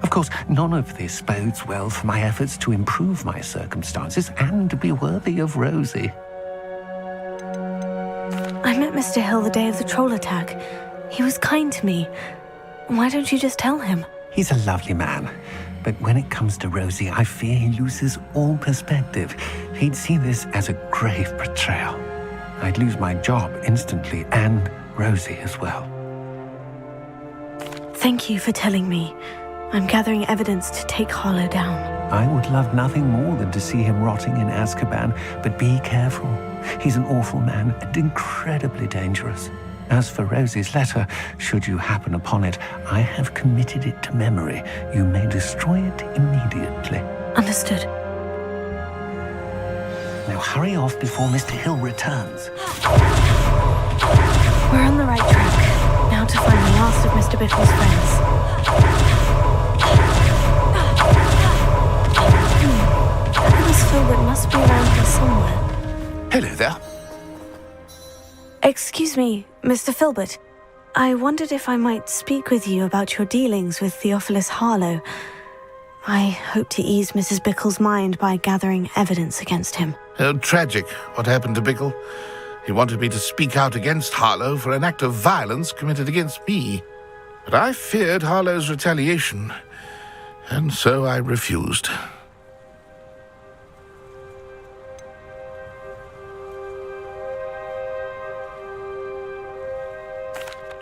Of course, none of this bodes well for my efforts to improve my circumstances and to be worthy of Rosie. I met Mr. Hill the day of the troll attack. He was kind to me. Why don't you just tell him? He's a lovely man. But when it comes to Rosie, I fear he loses all perspective. He'd see this as a grave betrayal. I'd lose my job instantly, and Rosie as well. Thank you for telling me. I'm gathering evidence to take Harlow down. I would love nothing more than to see him rotting in Azkaban, but be careful. He's an awful man and incredibly dangerous. As for Rosie's letter, should you happen upon it, I have committed it to memory. You may destroy it immediately. Understood. Now hurry off before Mr. Hill returns. We're on the right track. Now to find the last of Mr. Bickle's friends. Miss Filbert must be around here somewhere. Hello there. Excuse me, Mr. Filbert. I wondered if I might speak with you about your dealings with Theophilus Harlow. I hope to ease Mrs. Bickle's mind by gathering evidence against him. Tragic, what happened to Bickle. He wanted me to speak out against Harlow for an act of violence committed against me. But I feared Harlow's retaliation, and so I refused.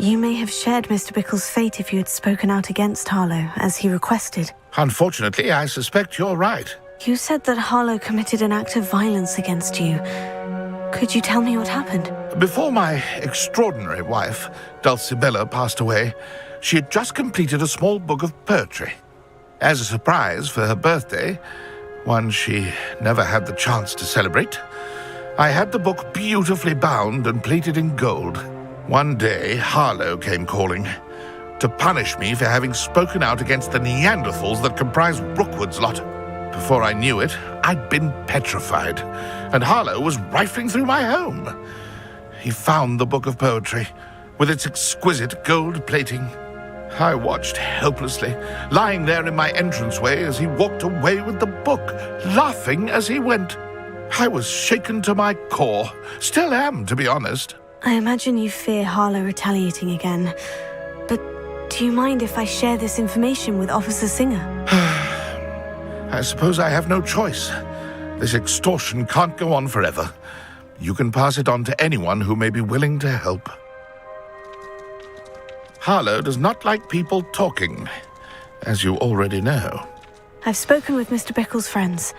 You may have shared Mr. Bickle's fate if you had spoken out against Harlow, as he requested. Unfortunately, I suspect you're right. You said that Harlow committed an act of violence against you. Could you tell me what happened? Before my extraordinary wife, Dulcibella, passed away, she had just completed a small book of poetry. As a surprise for her birthday, one she never had the chance to celebrate, I had the book beautifully bound and plated in gold. One day, Harlow came calling to punish me for having spoken out against the Neanderthals that comprised Rookwood's lot. Before I knew it, I'd been petrified, and Harlow was rifling through my home. He found the book of poetry, with its exquisite gold plating. I watched helplessly, lying there in my entranceway as he walked away with the book, laughing as he went. I was shaken to my core, still am, to be honest. I imagine you fear Harlow retaliating again. But do you mind if I share this information with Officer Singer? I suppose I have no choice. This extortion can't go on forever. You can pass it on to anyone who may be willing to help. Harlow does not like people talking, as you already know. I've spoken with Mr. Bickle's friends.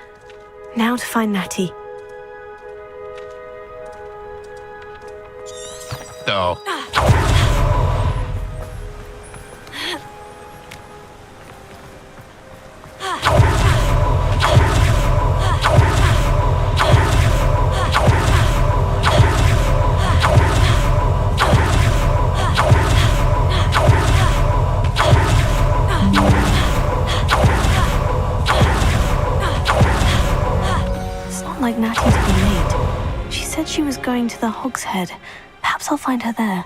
Now to find Natty. No. It's not like Natty to be late. She said she was going to the Hog's Head. Perhaps I'll find her there.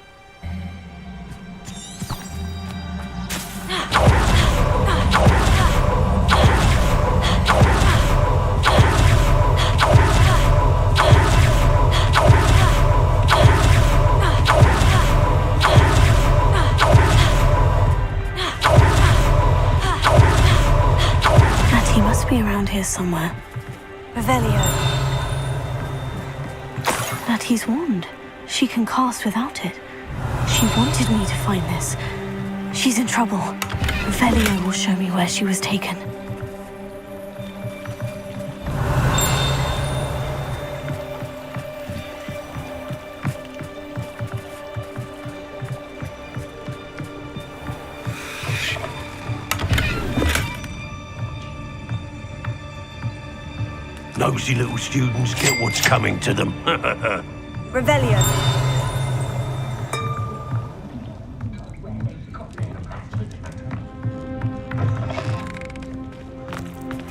Natty must be around here somewhere. Revelio. Natty's wand. She can cast without it. She wanted me to find this. She's in trouble. Velio will show me where she was taken. Nosy little students get what's coming to them. Revelio.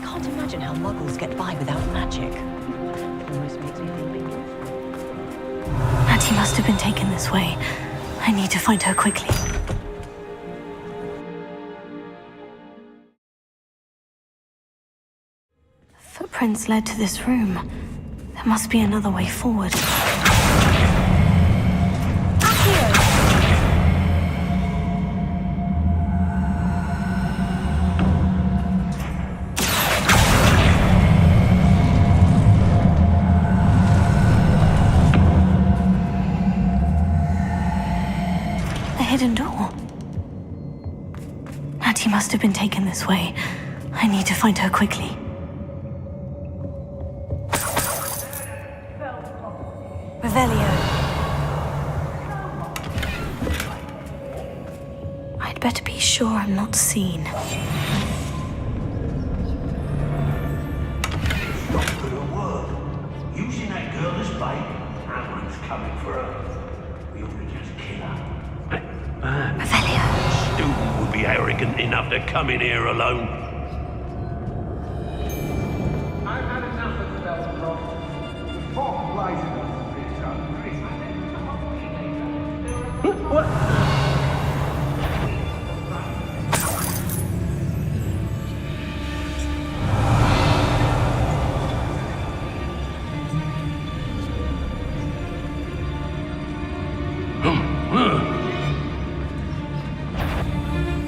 Can't imagine how muggles get by without magic. Almost makes me think. Natty must have been taken this way. I need to find her quickly. Footprints led to this room. There must be another way forward. The hidden door. Natty must have been taken this way. I need to find her quickly. Revelio. better be sure I'm not seen. Not for a word. Using that girl as bait, everyone's coming for her. We ought to just kill her. Revelio. Student would be arrogant enough to come in here alone. I've had enough of spells, Rob. Fog lies in us. What?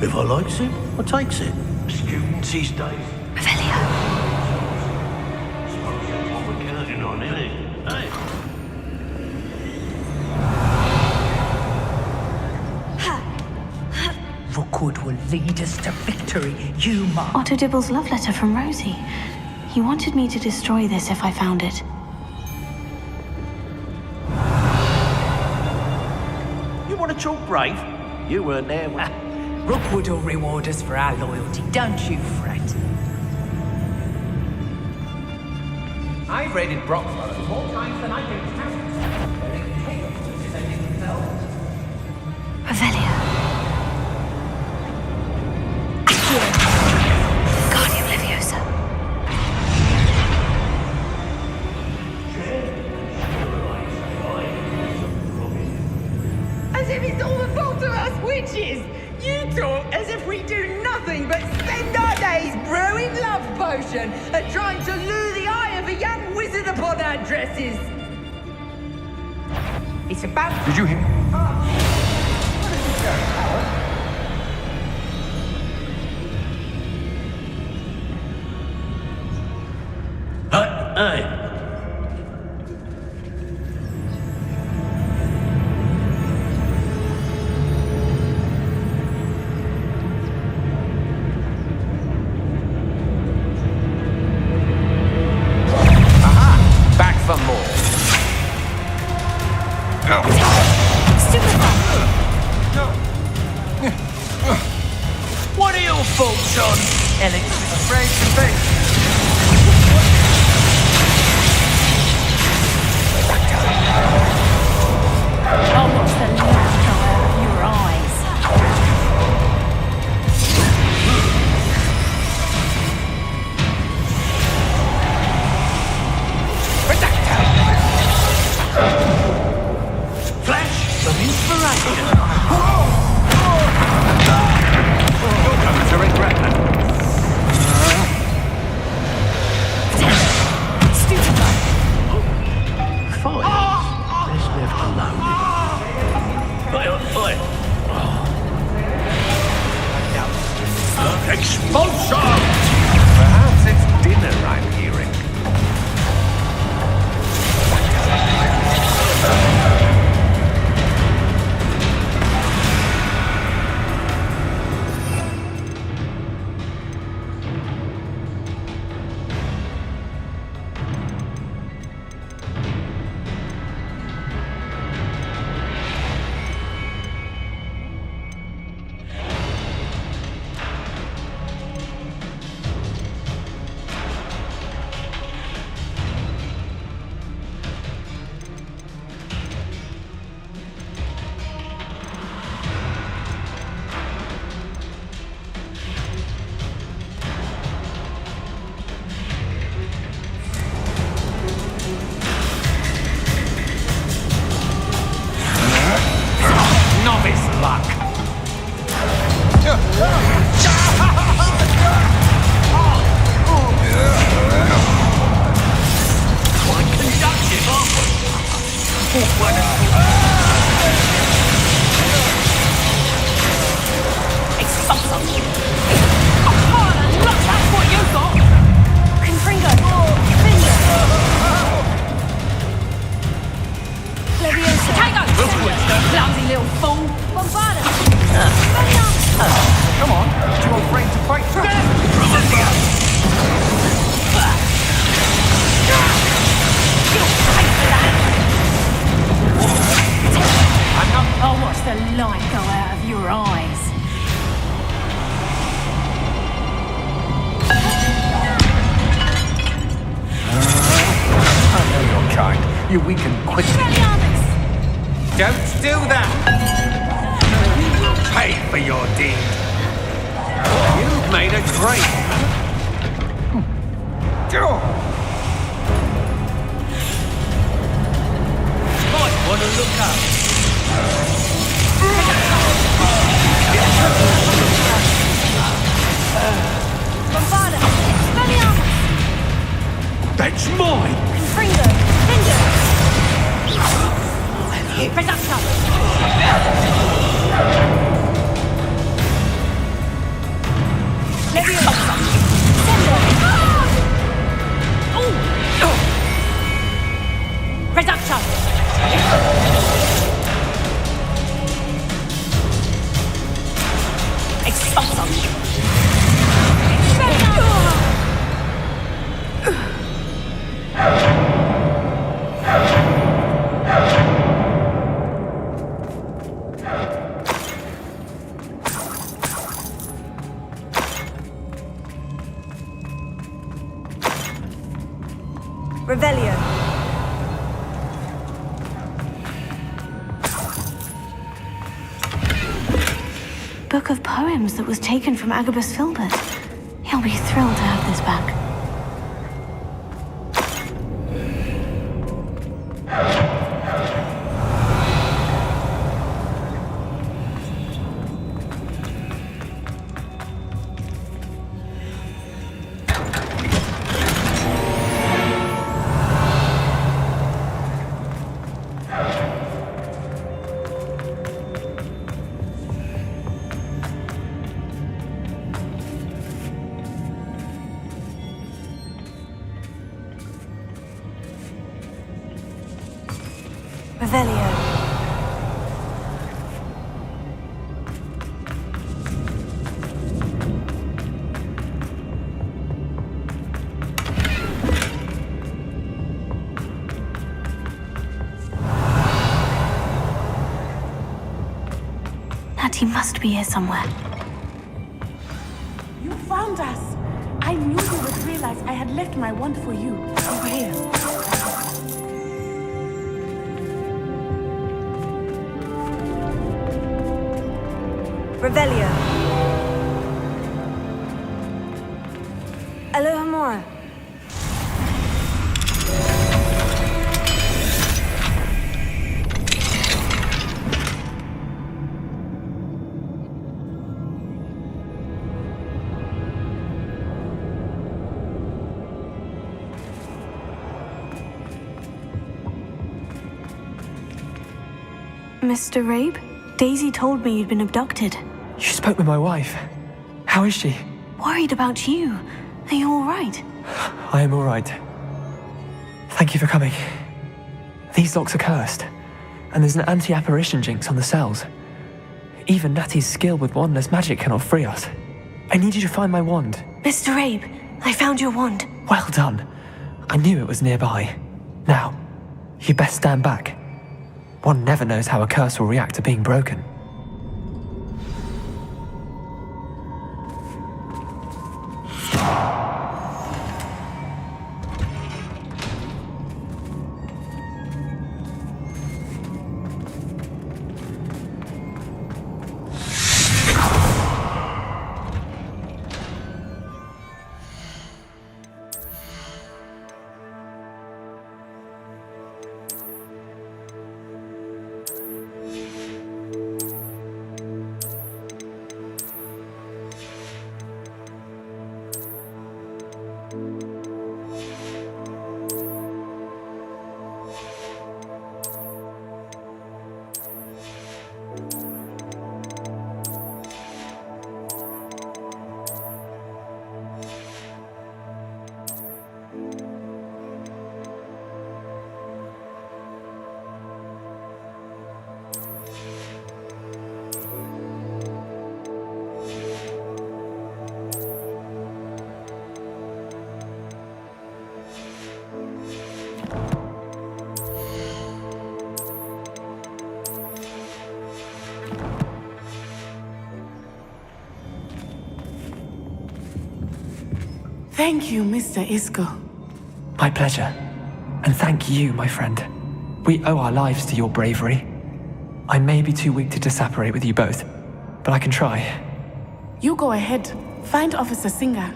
If I likes it, I takes it. Students these days. Revelio. Suppose that's what we're counting on, isn't it? Hey? Rookwood will lead us to victory. You must. Otto Dibble's love letter from Rosie. He wanted me to destroy this if I found it. You want to talk brave? You weren't there when... Rookwood will reward us for our loyalty. Don't you fret. I've raided Brockford more times than I can count. They're incapable of defending themselves. Revelio. Guardian Leviosa. As if it's all the fault of us witches! You talk as if we do nothing but spend our days brewing love potion and trying to lure the eye of a young wizard upon our dresses! It's about... Did you hear? Hey! Back for more. What are your thoughts on Elixir afraid to be? Oh, what's the laugh out of your eyes? Flash of inspiration! You're coming to regret that. Fine. Best left alone. Oi. Expulsion! Perhaps it's dinner I'm hearing. Novice luck. Quite conductive, aren't we? Expulsum! Oh, come on, and look, that's what you got! Confringo. Leviosa. Take us! Clumsy little fool! Bombarda. Come on, too afraid to fight. You'll pay for that! you weaken quickly. Don't do that! You will pay for your deed. You've made a great... Might want to look up. Bombarda! Expelliarmus! That's mine! Fringo! Finger! Reducto! Leviosa! Sendo! Reducto! Expulso! Revelio. Book of poems that was taken from Agabus Filbert. He'll be thrilled to have this back. Revelio. That he must be here somewhere. You found us! I knew you would realize I had left my wand for you. Over here. Revelio. Alohomora. Mr. Rabe, Daisy told me you'd been abducted. You spoke with my wife. How is she? Worried about you. Are you all right? I am all right. Thank you for coming. These locks are cursed, and there's an anti-apparition jinx on the cells. Even Natty's skill with wandless magic cannot free us. I need you to find my wand. Mr. Rabe, I found your wand. Well done. I knew it was nearby. Now, you best stand back. One never knows how a curse will react to being broken. Thank you, Mr. Isco. My pleasure. And thank you, my friend. We owe our lives to your bravery. I may be too weak to disapparate with you both, but I can try. You go ahead. Find Officer Singer.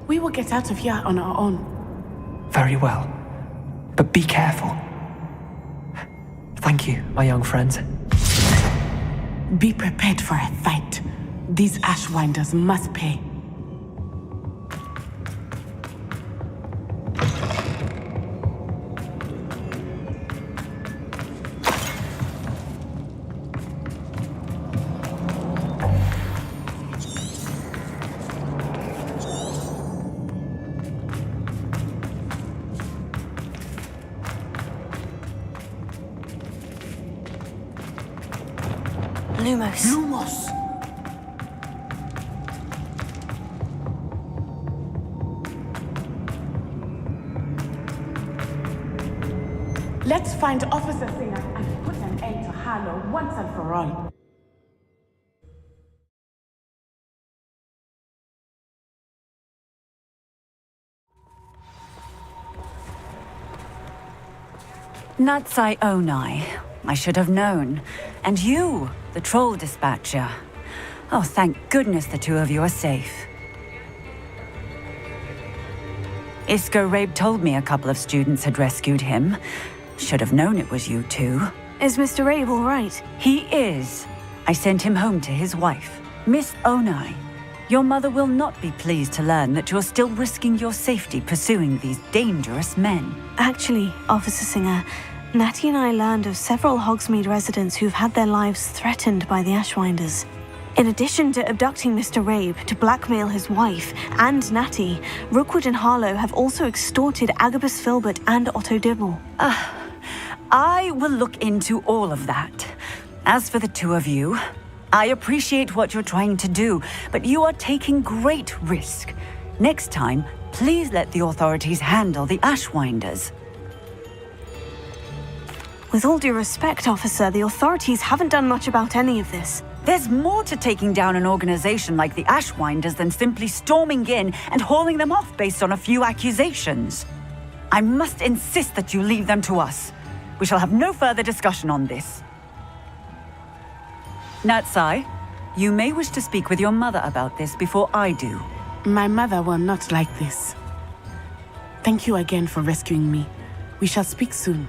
We will get out of here on our own. Very well. But be careful. Thank you, my young friends. Be prepared for a fight. These Ashwinders must pay. Lumos. Let's find Officer Singer and put an end to Harlow once and for all. Natsai Onai. I should have known. And you, the troll dispatcher. Oh, thank goodness the two of you are safe. Isco Rabe told me a couple of students had rescued him. Should have known it was you two. Is Mr. Rabe all right? He is. I sent him home to his wife. Miss Onai, your mother will not be pleased to learn that you're still risking your safety pursuing these dangerous men. Actually, Officer Singer, Natty and I learned of several Hogsmeade residents who've had their lives threatened by the Ashwinders. In addition to abducting Mr. Rabe to blackmail his wife and Natty, Rookwood and Harlow have also extorted Agabus Filbert and Otto Dibble. I will look into all of that. As for the two of you, I appreciate what you're trying to do, but you are taking great risk. Next time, please let the authorities handle the Ashwinders. With all due respect, officer, the authorities haven't done much about any of this. There's more to taking down an organization like the Ashwinders than simply storming in and hauling them off based on a few accusations. I must insist that you leave them to us. We shall have no further discussion on this. Natsai, you may wish to speak with your mother about this before I do. My mother will not like this. Thank you again for rescuing me. We shall speak soon.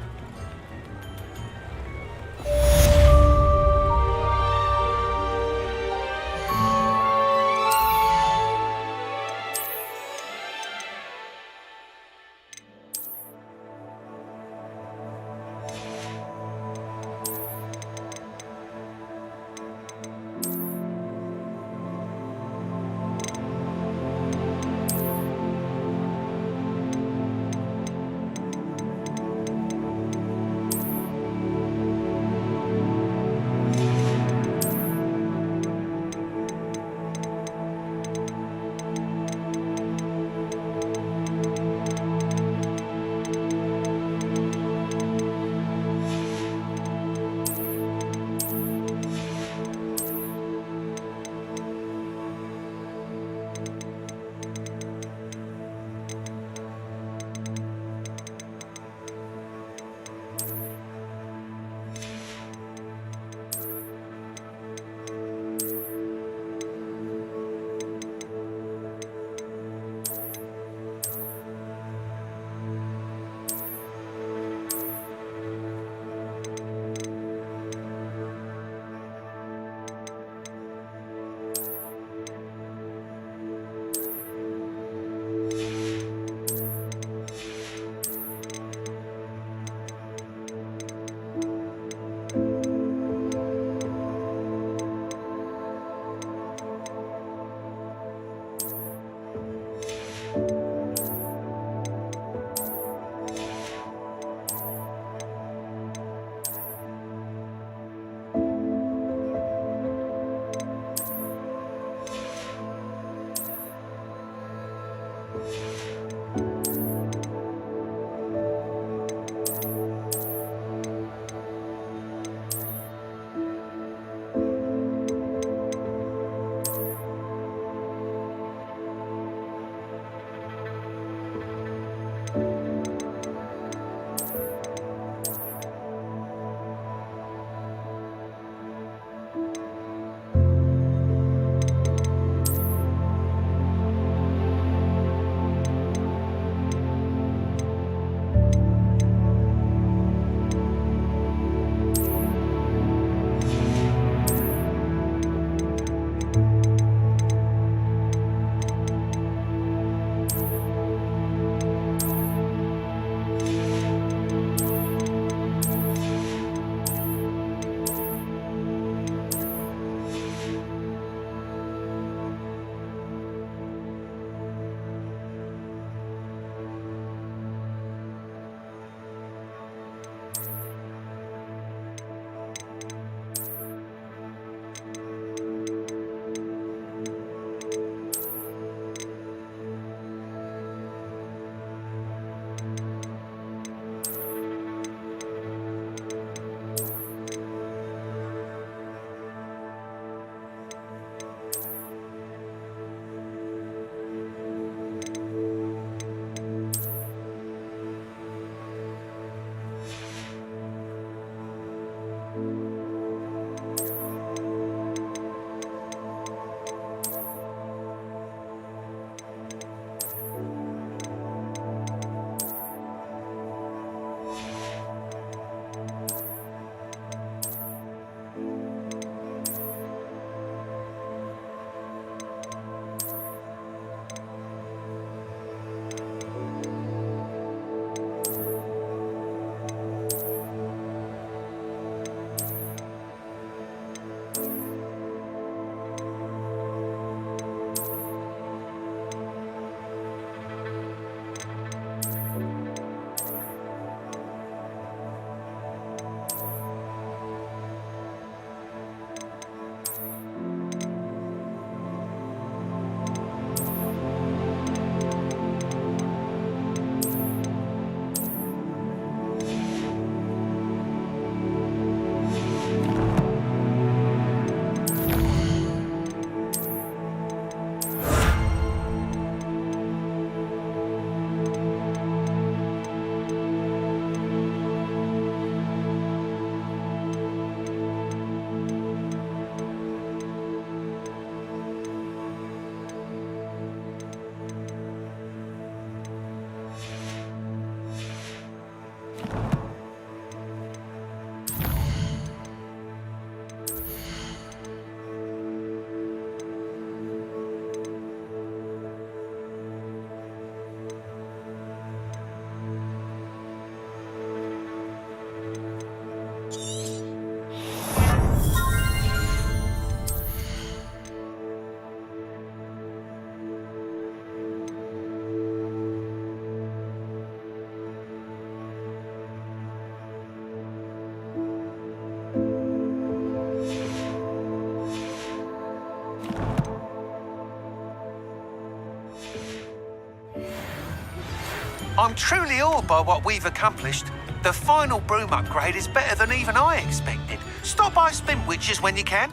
I'm truly awed by what we've accomplished. The final broom upgrade is better than even I expected. Stop by Spin Witches when you can.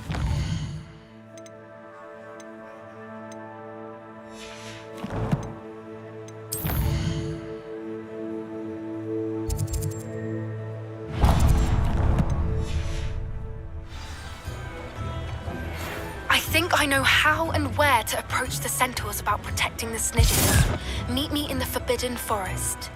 I think I know how and where to approach the centaurs about protecting the snitches. Meet me in the Forbidden Forest.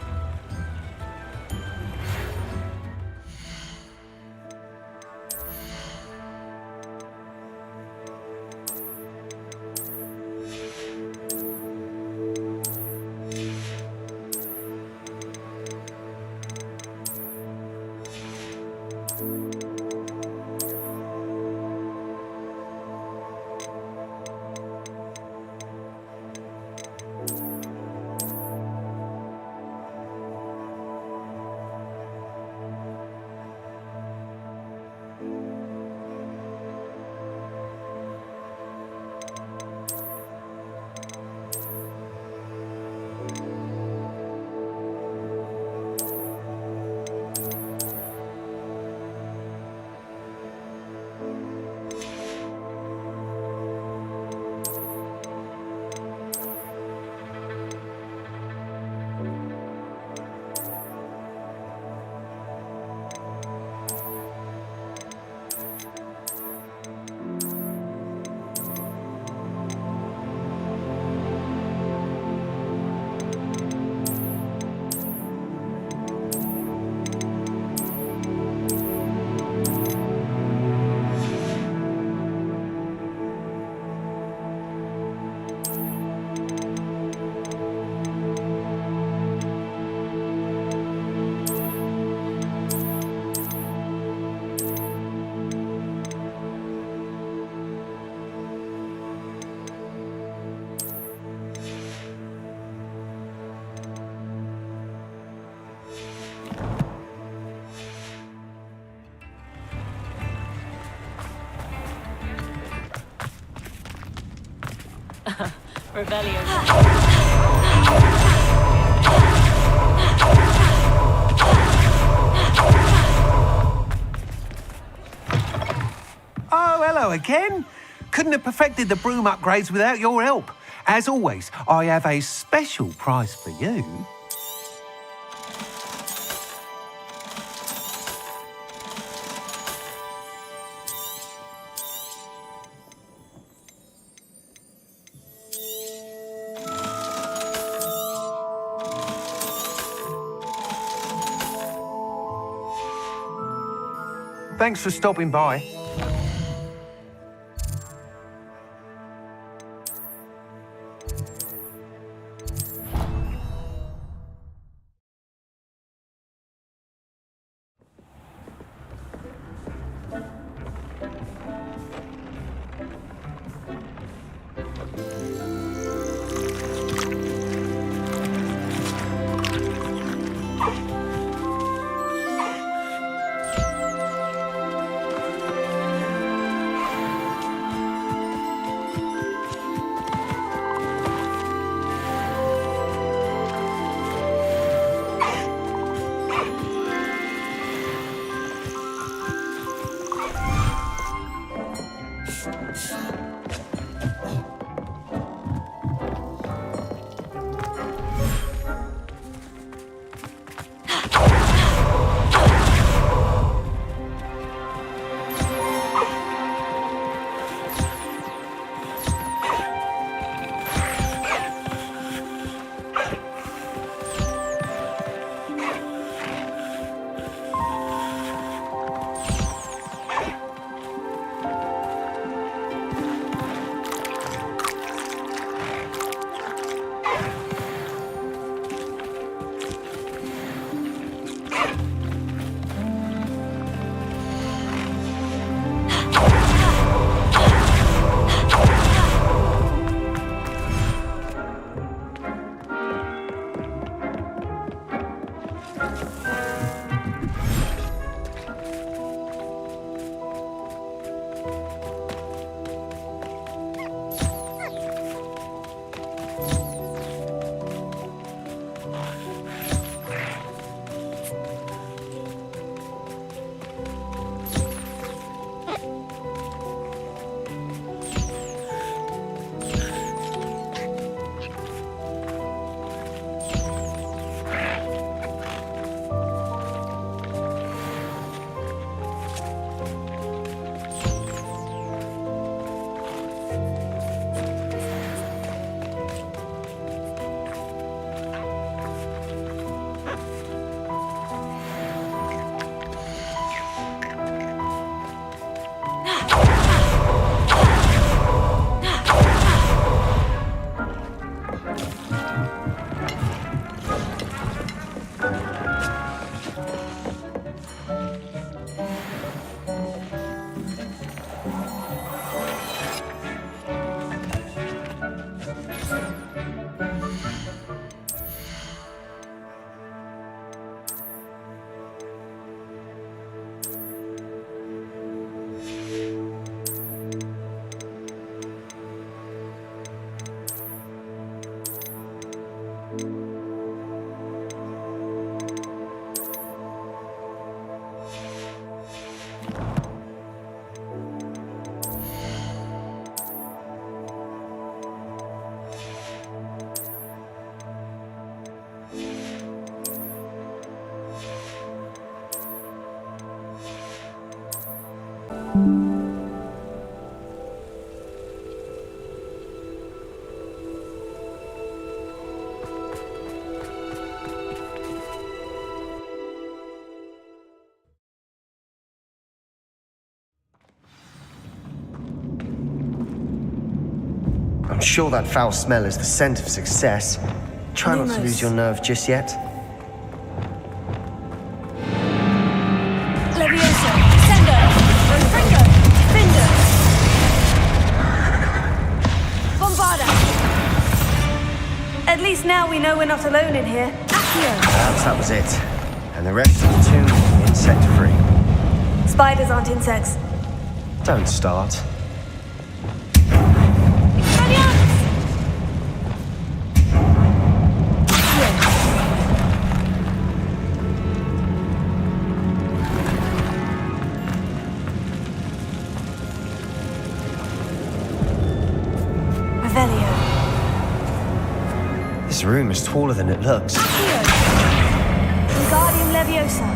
Rebellion. Oh, hello again. Couldn't have perfected the broom upgrades without your help. As always, I have a special prize for you. Thanks for stopping by. I'm sure that foul smell is the scent of success. Try not to lose your nerve just yet. Leviosa, Sendo, Refringo, Binder. Bombarda. At least now we know we're not alone in here. Accio. Perhaps that was it. And the rest of the tomb, insect-free. Spiders aren't insects. Don't start. This room is taller than it looks. Wingardium Leviosa.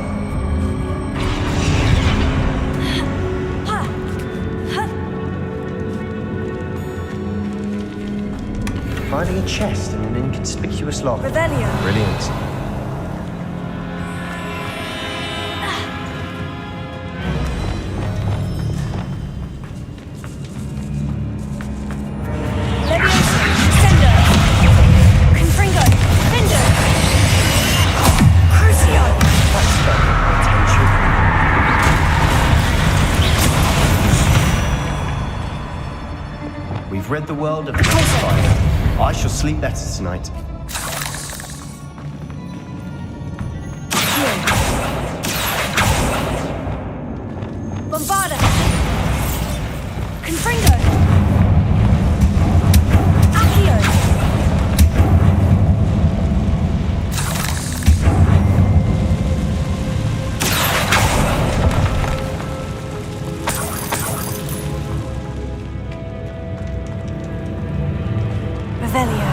Finding a chest in an inconspicuous lock. Revelio. Brilliant. We've read the world of the spider. I shall sleep better tonight. Bombarda. Confringo. Accio. Revelio.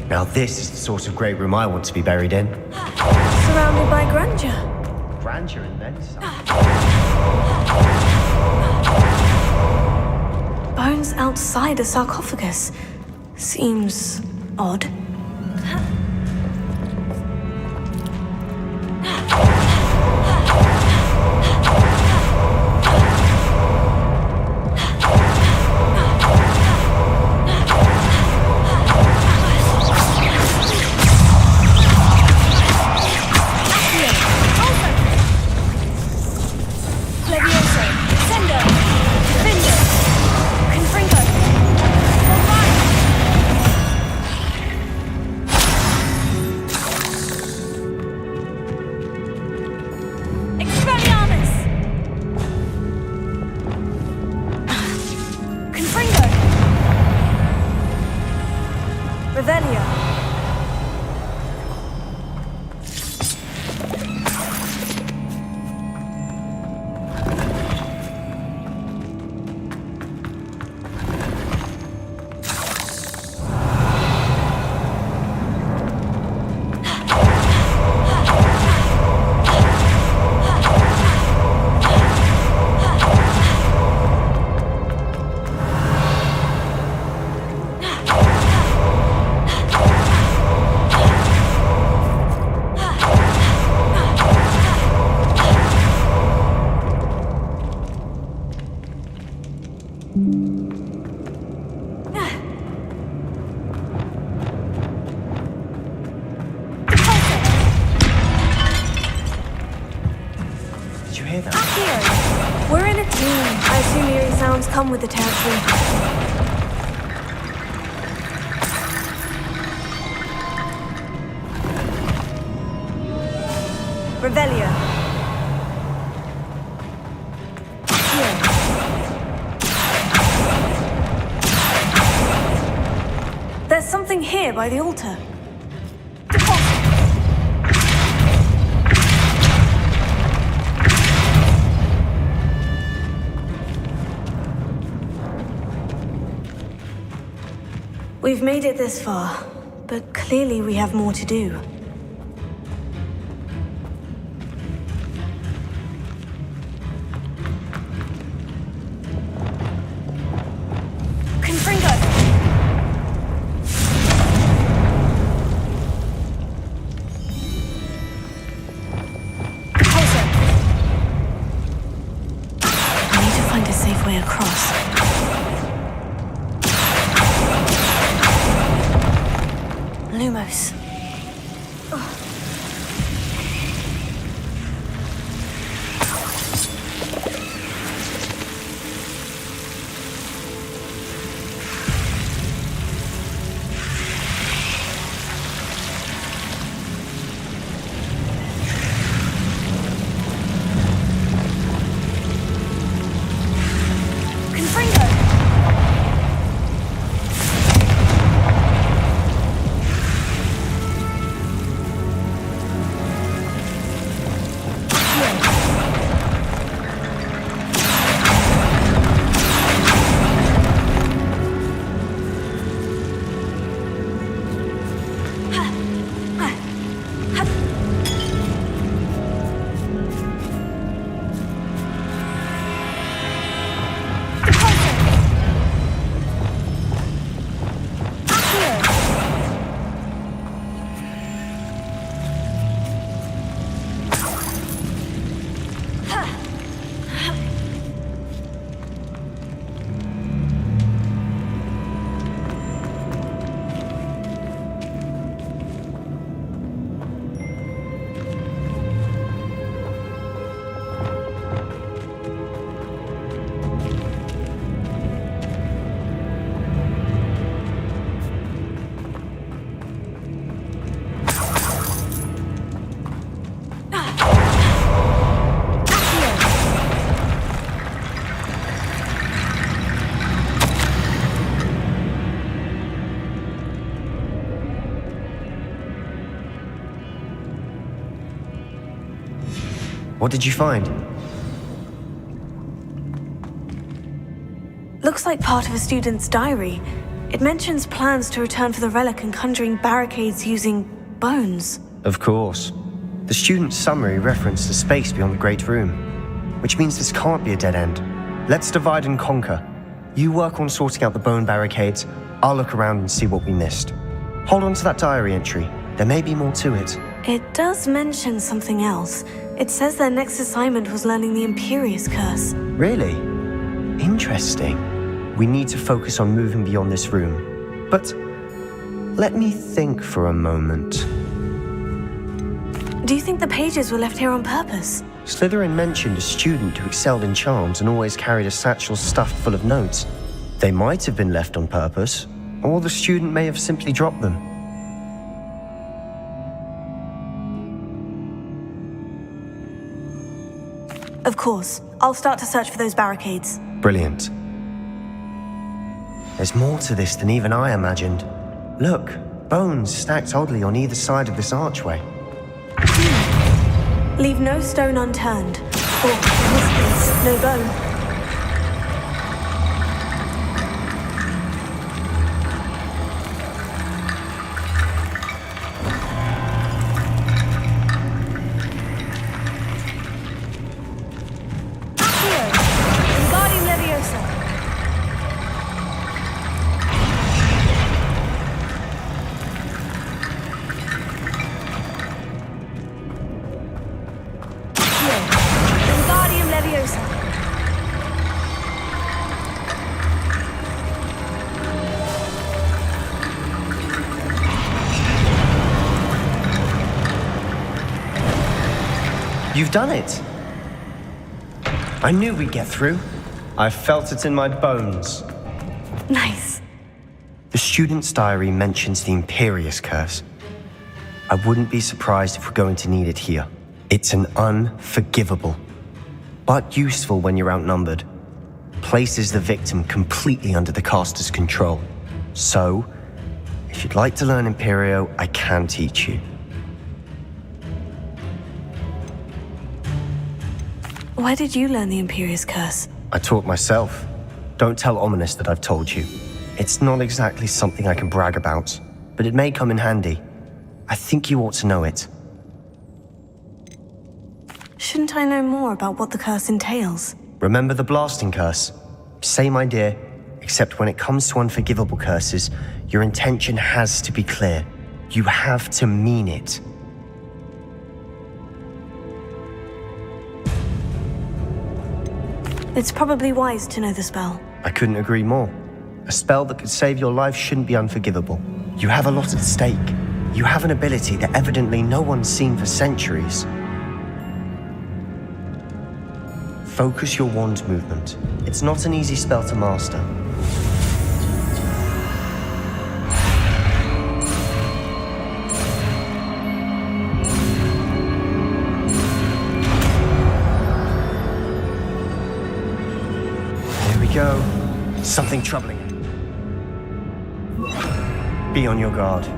Now this is the sort of great room I want to be buried in. Surrounded by grandeur. Grandeur and then some. Bones outside a sarcophagus. Seems odd. We're in a team. I assume eerie sounds come with the territory. Revelio. There's something here by the altar. We've made it this far, but clearly we have more to do. Lumos. What did you find? Looks like part of a student's diary. It mentions plans to return for the relic and conjuring barricades using bones. Of course. The student's summary referenced a space beyond the Great Room, which means this can't be a dead end. Let's divide and conquer. You work on sorting out the bone barricades, I'll look around and see what we missed. Hold on to that diary entry. There may be more to it. It does mention something else. It says their next assignment was learning the Imperious Curse. Really? Interesting. We need to focus on moving beyond this room. But let me think for a moment. Do you think the pages were left here on purpose? Slytherin mentioned a student who excelled in charms and always carried a satchel stuffed full of notes. They might have been left on purpose, or the student may have simply dropped them. Of course. I'll start to search for those barricades. Brilliant. There's more to this than even I imagined. Look, bones stacked oddly on either side of this archway. Leave no stone unturned. Or, in this case, no bone. You've done it! I knew we'd get through. I felt it in my bones. Nice. The student's diary mentions the Imperious Curse. I wouldn't be surprised if we're going to need it here. It's an unforgivable, but useful when you're outnumbered. Places the victim completely under the caster's control. So, if you'd like to learn Imperio, I can teach you. Where did you learn the Imperious Curse? I taught myself. Don't tell Ominous that I've told you. It's not exactly something I can brag about, but it may come in handy. I think you ought to know it. Shouldn't I know more about what the curse entails? Remember the blasting curse? Same idea, except when it comes to unforgivable curses, your intention has to be clear. You have to mean it. It's probably wise to know the spell. I couldn't agree more. A spell that could save your life shouldn't be unforgivable. You have a lot at stake. You have an ability that evidently no one's seen for centuries. Focus your wand movement. It's not an easy spell to master. Here we go. Something troubling. Be on your guard.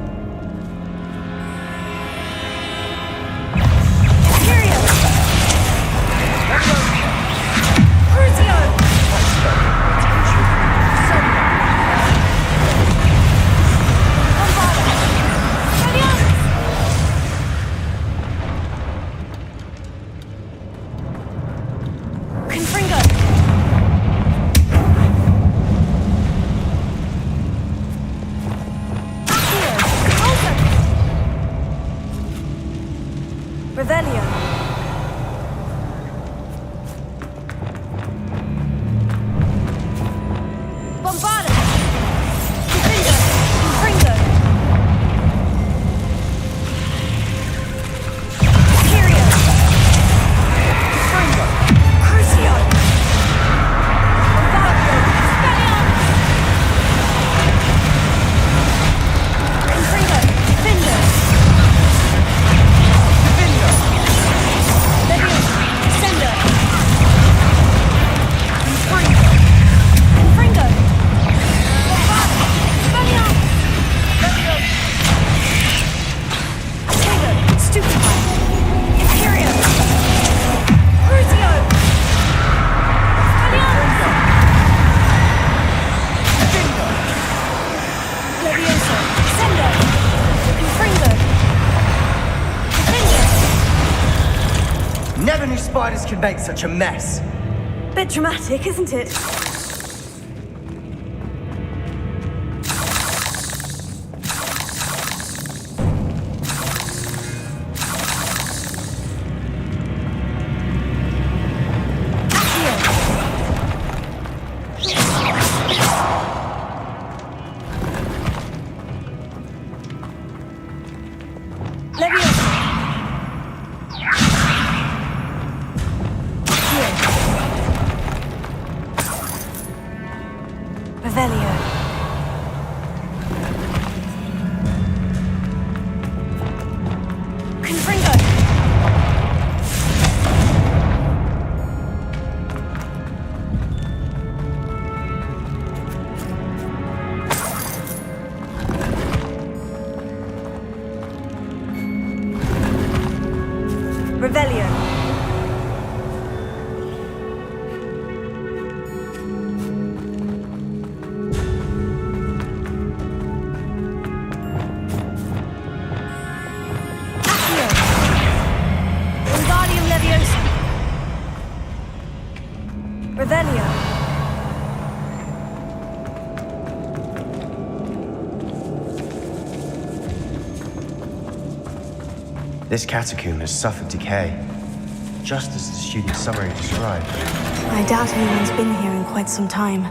Never knew spiders could make such a mess. Bit dramatic, isn't it? This catacomb has suffered decay, just as the student summary described. I doubt anyone's been here in quite some time.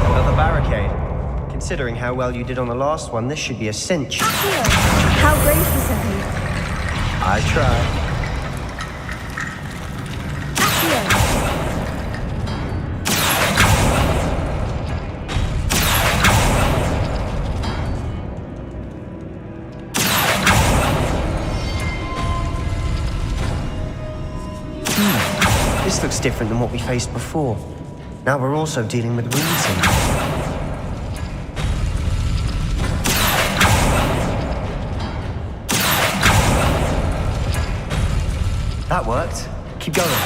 Another barricade. Considering how well you did on the last one, this should be a cinch. How gracious of you. I tried. This looks different than what we faced before. Now we're also dealing with reason. That worked. Keep going.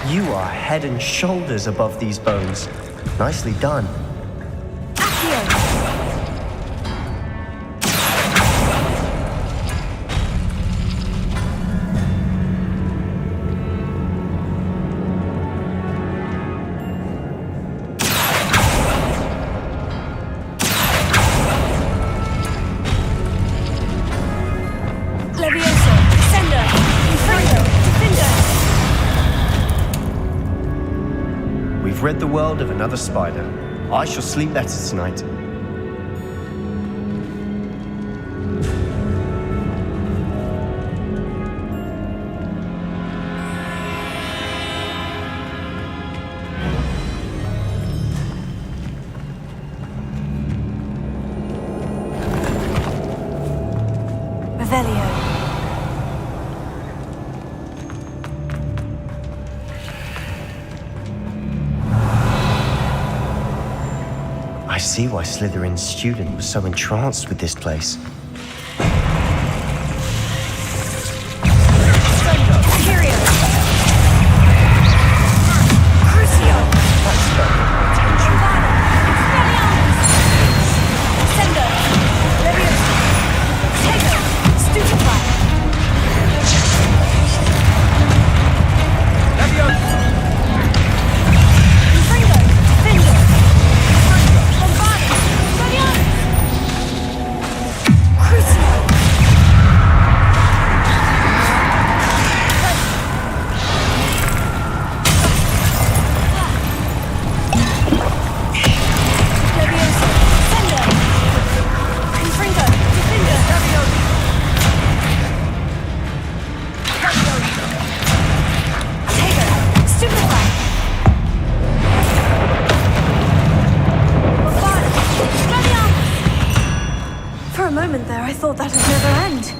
You are head and shoulders above these bones. Nicely done. We've rid the world of another spider. I shall sleep better tonight. I see why Slytherin's student was so entranced with this place. I thought that'd never end.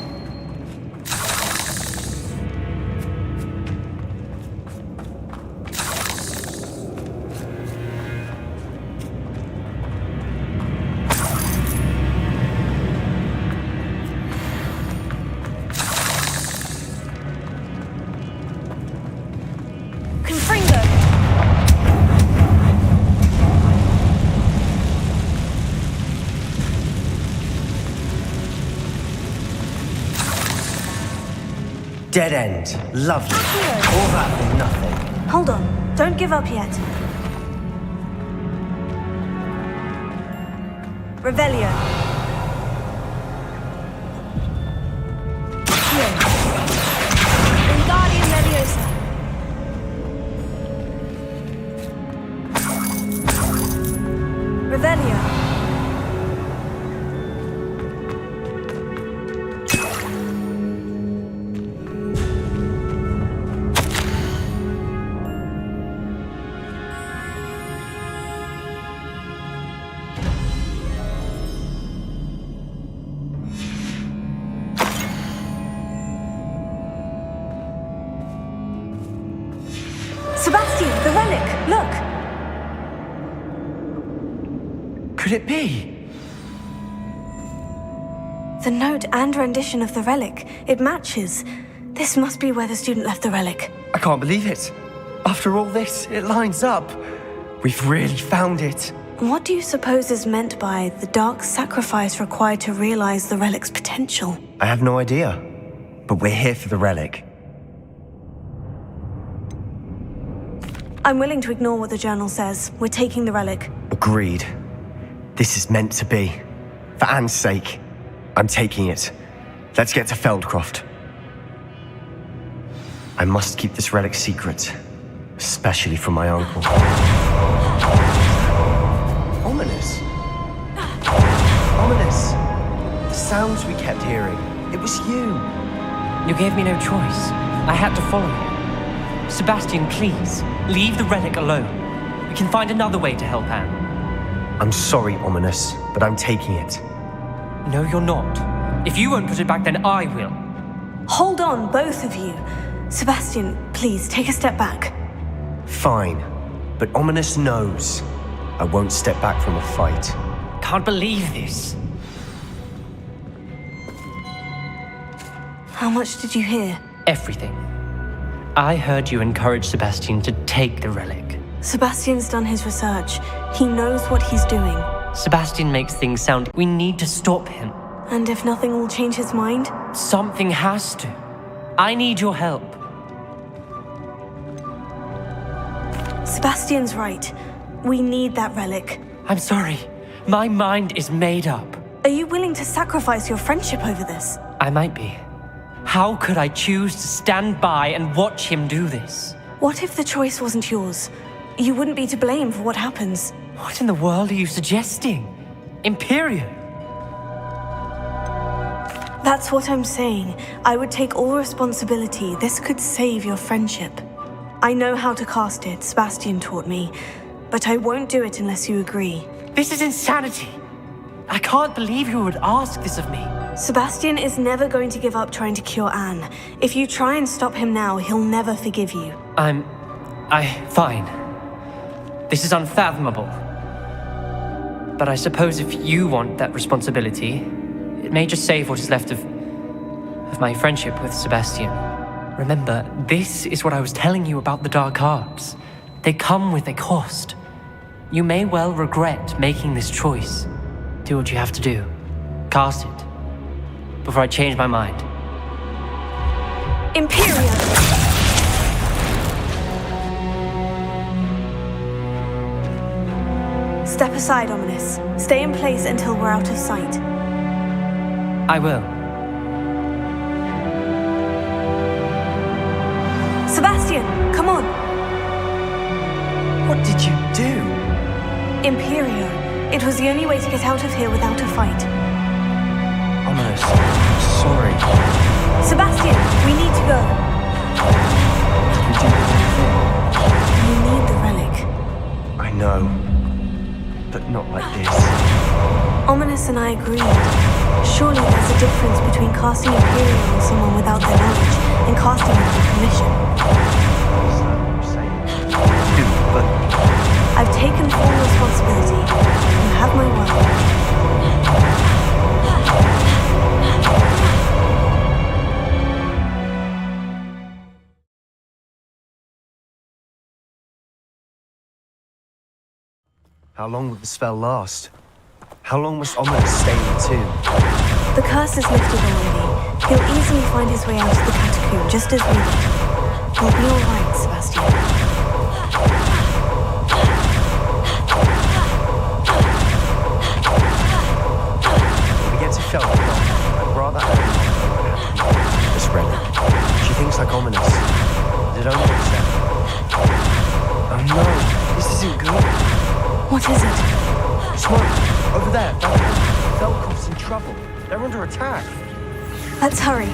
Dead end. Lovely. All that for nothing. Hold on. Don't give up yet. Revelio. Wingardium Leviosa. Revelio. Sebastian, the relic! Look! Could it be? The note and rendition of the relic. It matches. This must be where the student left the relic. I can't believe it. After all this, it lines up. We've really found it. What do you suppose is meant by the dark sacrifice required to realize the relic's potential? I have no idea. but we're here for the relic. I'm willing to ignore what the journal says. We're taking the relic. Agreed. This is meant to be. For Anne's sake, I'm taking it. Let's get to Feldcroft. I must keep this relic secret, especially from my uncle. Ominous. Ominous. The sounds we kept hearing. It was you. You gave me no choice. I had to follow you. Sebastian, please, leave the relic alone. We can find another way to help Anne. I'm sorry, Ominous, but I'm taking it. No, you're not. If you won't put it back, then I will. Hold on, both of you. Sebastian, please, take a step back. Fine, but Ominous knows I won't step back from a fight. Can't believe this. How much did you hear? Everything. I heard you encourage Sebastian to take the relic. Sebastian's done his research. He knows what he's doing. Sebastian makes things sound... We need to stop him. And if nothing will change his mind? Something has to. I need your help. Sebastian's right. We need that relic. I'm sorry. My mind is made up. Are you willing to sacrifice your friendship over this? I might be. How could I choose to stand by and watch him do this? What if the choice wasn't yours? You wouldn't be to blame for what happens. What in the world are you suggesting? Imperium? That's what I'm saying. I would take all responsibility. This could save your friendship. I know how to cast it, Sebastian taught me. But I won't do it unless you agree. This is insanity. I can't believe you would ask this of me. Sebastian is never going to give up trying to cure Anne. If you try and stop him now, he'll never forgive you. Fine. This is unfathomable. But I suppose if you want that responsibility, it may just save what is left of my friendship with Sebastian. Remember, this is what I was telling you about the dark arts. They come with a cost. You may well regret making this choice. Do what you have to do. Cast it. Before I change my mind. Imperium! Step aside, Ominous. Stay in place until we're out of sight. I will. Sebastian, come on! What did you do? Imperio. It was the only way to get out of here without a fight. Ominous, sorry. Sebastian, we need to go. You need the relic. I know, but not like this. Ominous and I agreed. Surely there's a difference between casting Imperium on someone without their knowledge and casting it with permission. But I've taken full responsibility. You have my word. how long will the spell last? How long must Ominous stay in the tomb? The curse is lifted already. He'll easily find his way out of the catacomb, just as we did. We'll be all right, Sebastian. When we get to Feldcroft, I'd rather have this relic. She thinks like Ominous. Did only accept. Oh no, this isn't good. What is it? Smoke, over there. Feldcroft's in trouble. They're under attack. Let's hurry.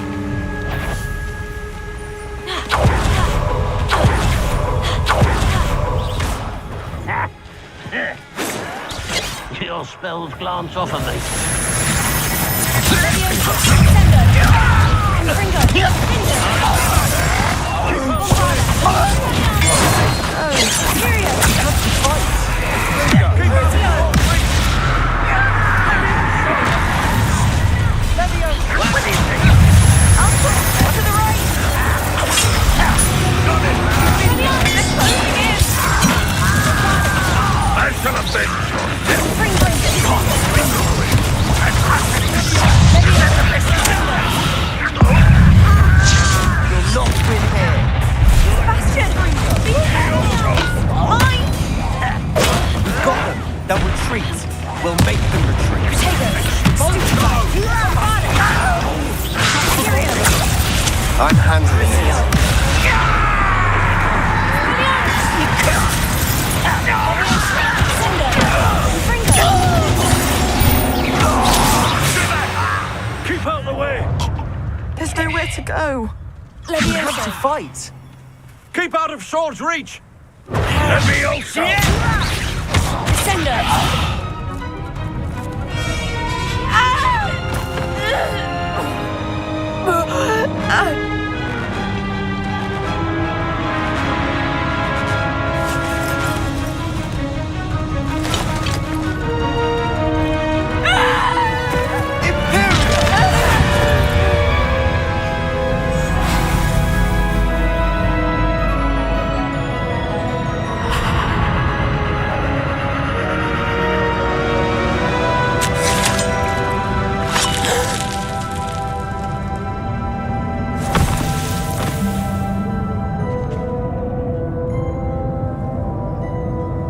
Your spells glance off of me. will make them retreat. I'm handling it. Keep out the way! There's nowhere to go. We have to fight. Keep out of sword's reach! Let me also!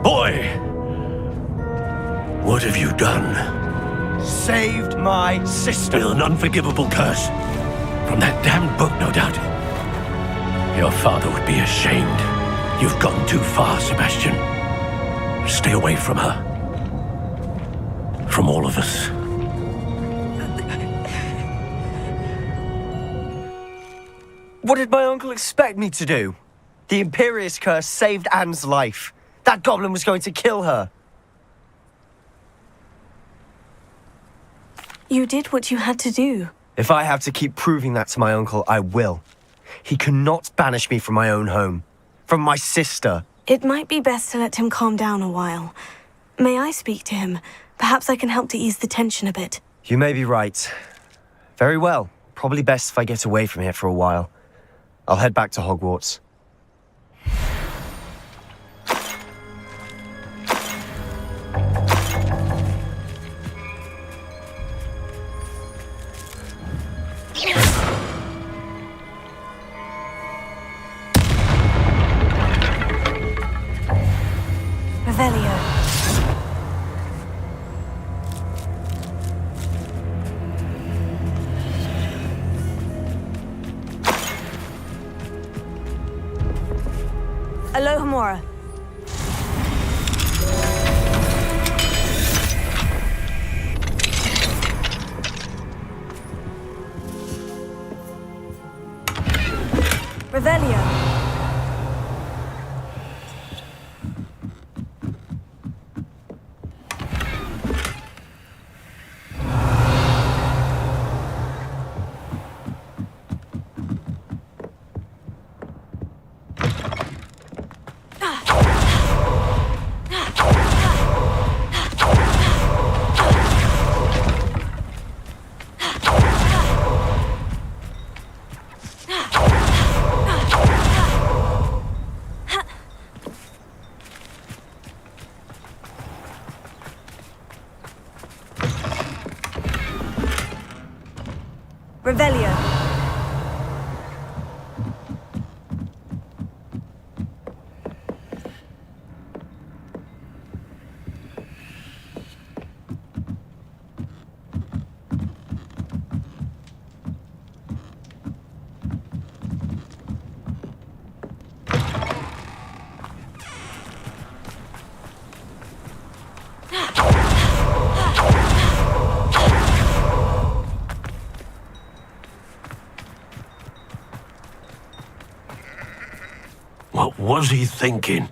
Boy! What have you done? Saved my sister. With an unforgivable curse. From that damned book, no doubt. Your father would be ashamed. You've gone too far, Sebastian. Stay away from her. From all of us. What did my uncle expect me to do? The Imperious Curse saved Anne's life. That goblin was going to kill her. You did what you had to do. If I have to keep proving that to my uncle, I will. He cannot banish me from my own home. From my sister. It might be best to let him calm down a while. May I speak to him? Perhaps I can help to ease the tension a bit. You may be right. Very well. Probably best if I get away from here for a while. I'll head back to Hogwarts. Revelio. Alohomora. Revelio. Revelio. What was he thinking?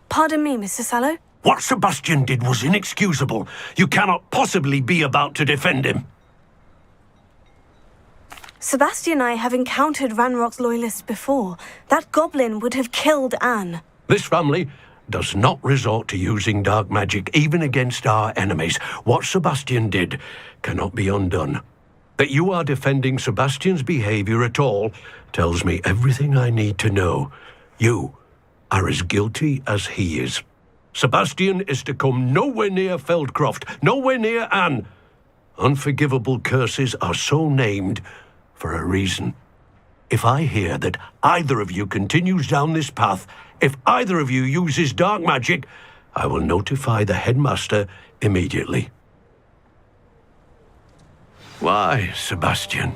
Pardon me, Mr. Sallow. What Sebastian did was inexcusable. You cannot possibly be about to defend him. Sebastian and I have encountered Ranrock's loyalists before. That goblin would have killed Anne. This family does not resort to using dark magic even against our enemies. What Sebastian did cannot be undone. That you are defending Sebastian's behavior at all tells me everything I need to know. You are as guilty as he is. Sebastian is to come nowhere near Feldcroft, nowhere near Anne. Unforgivable curses are so named for a reason. If I hear that either of you continues down this path, if either of you uses dark magic, I will notify the headmaster immediately. Why, Sebastian?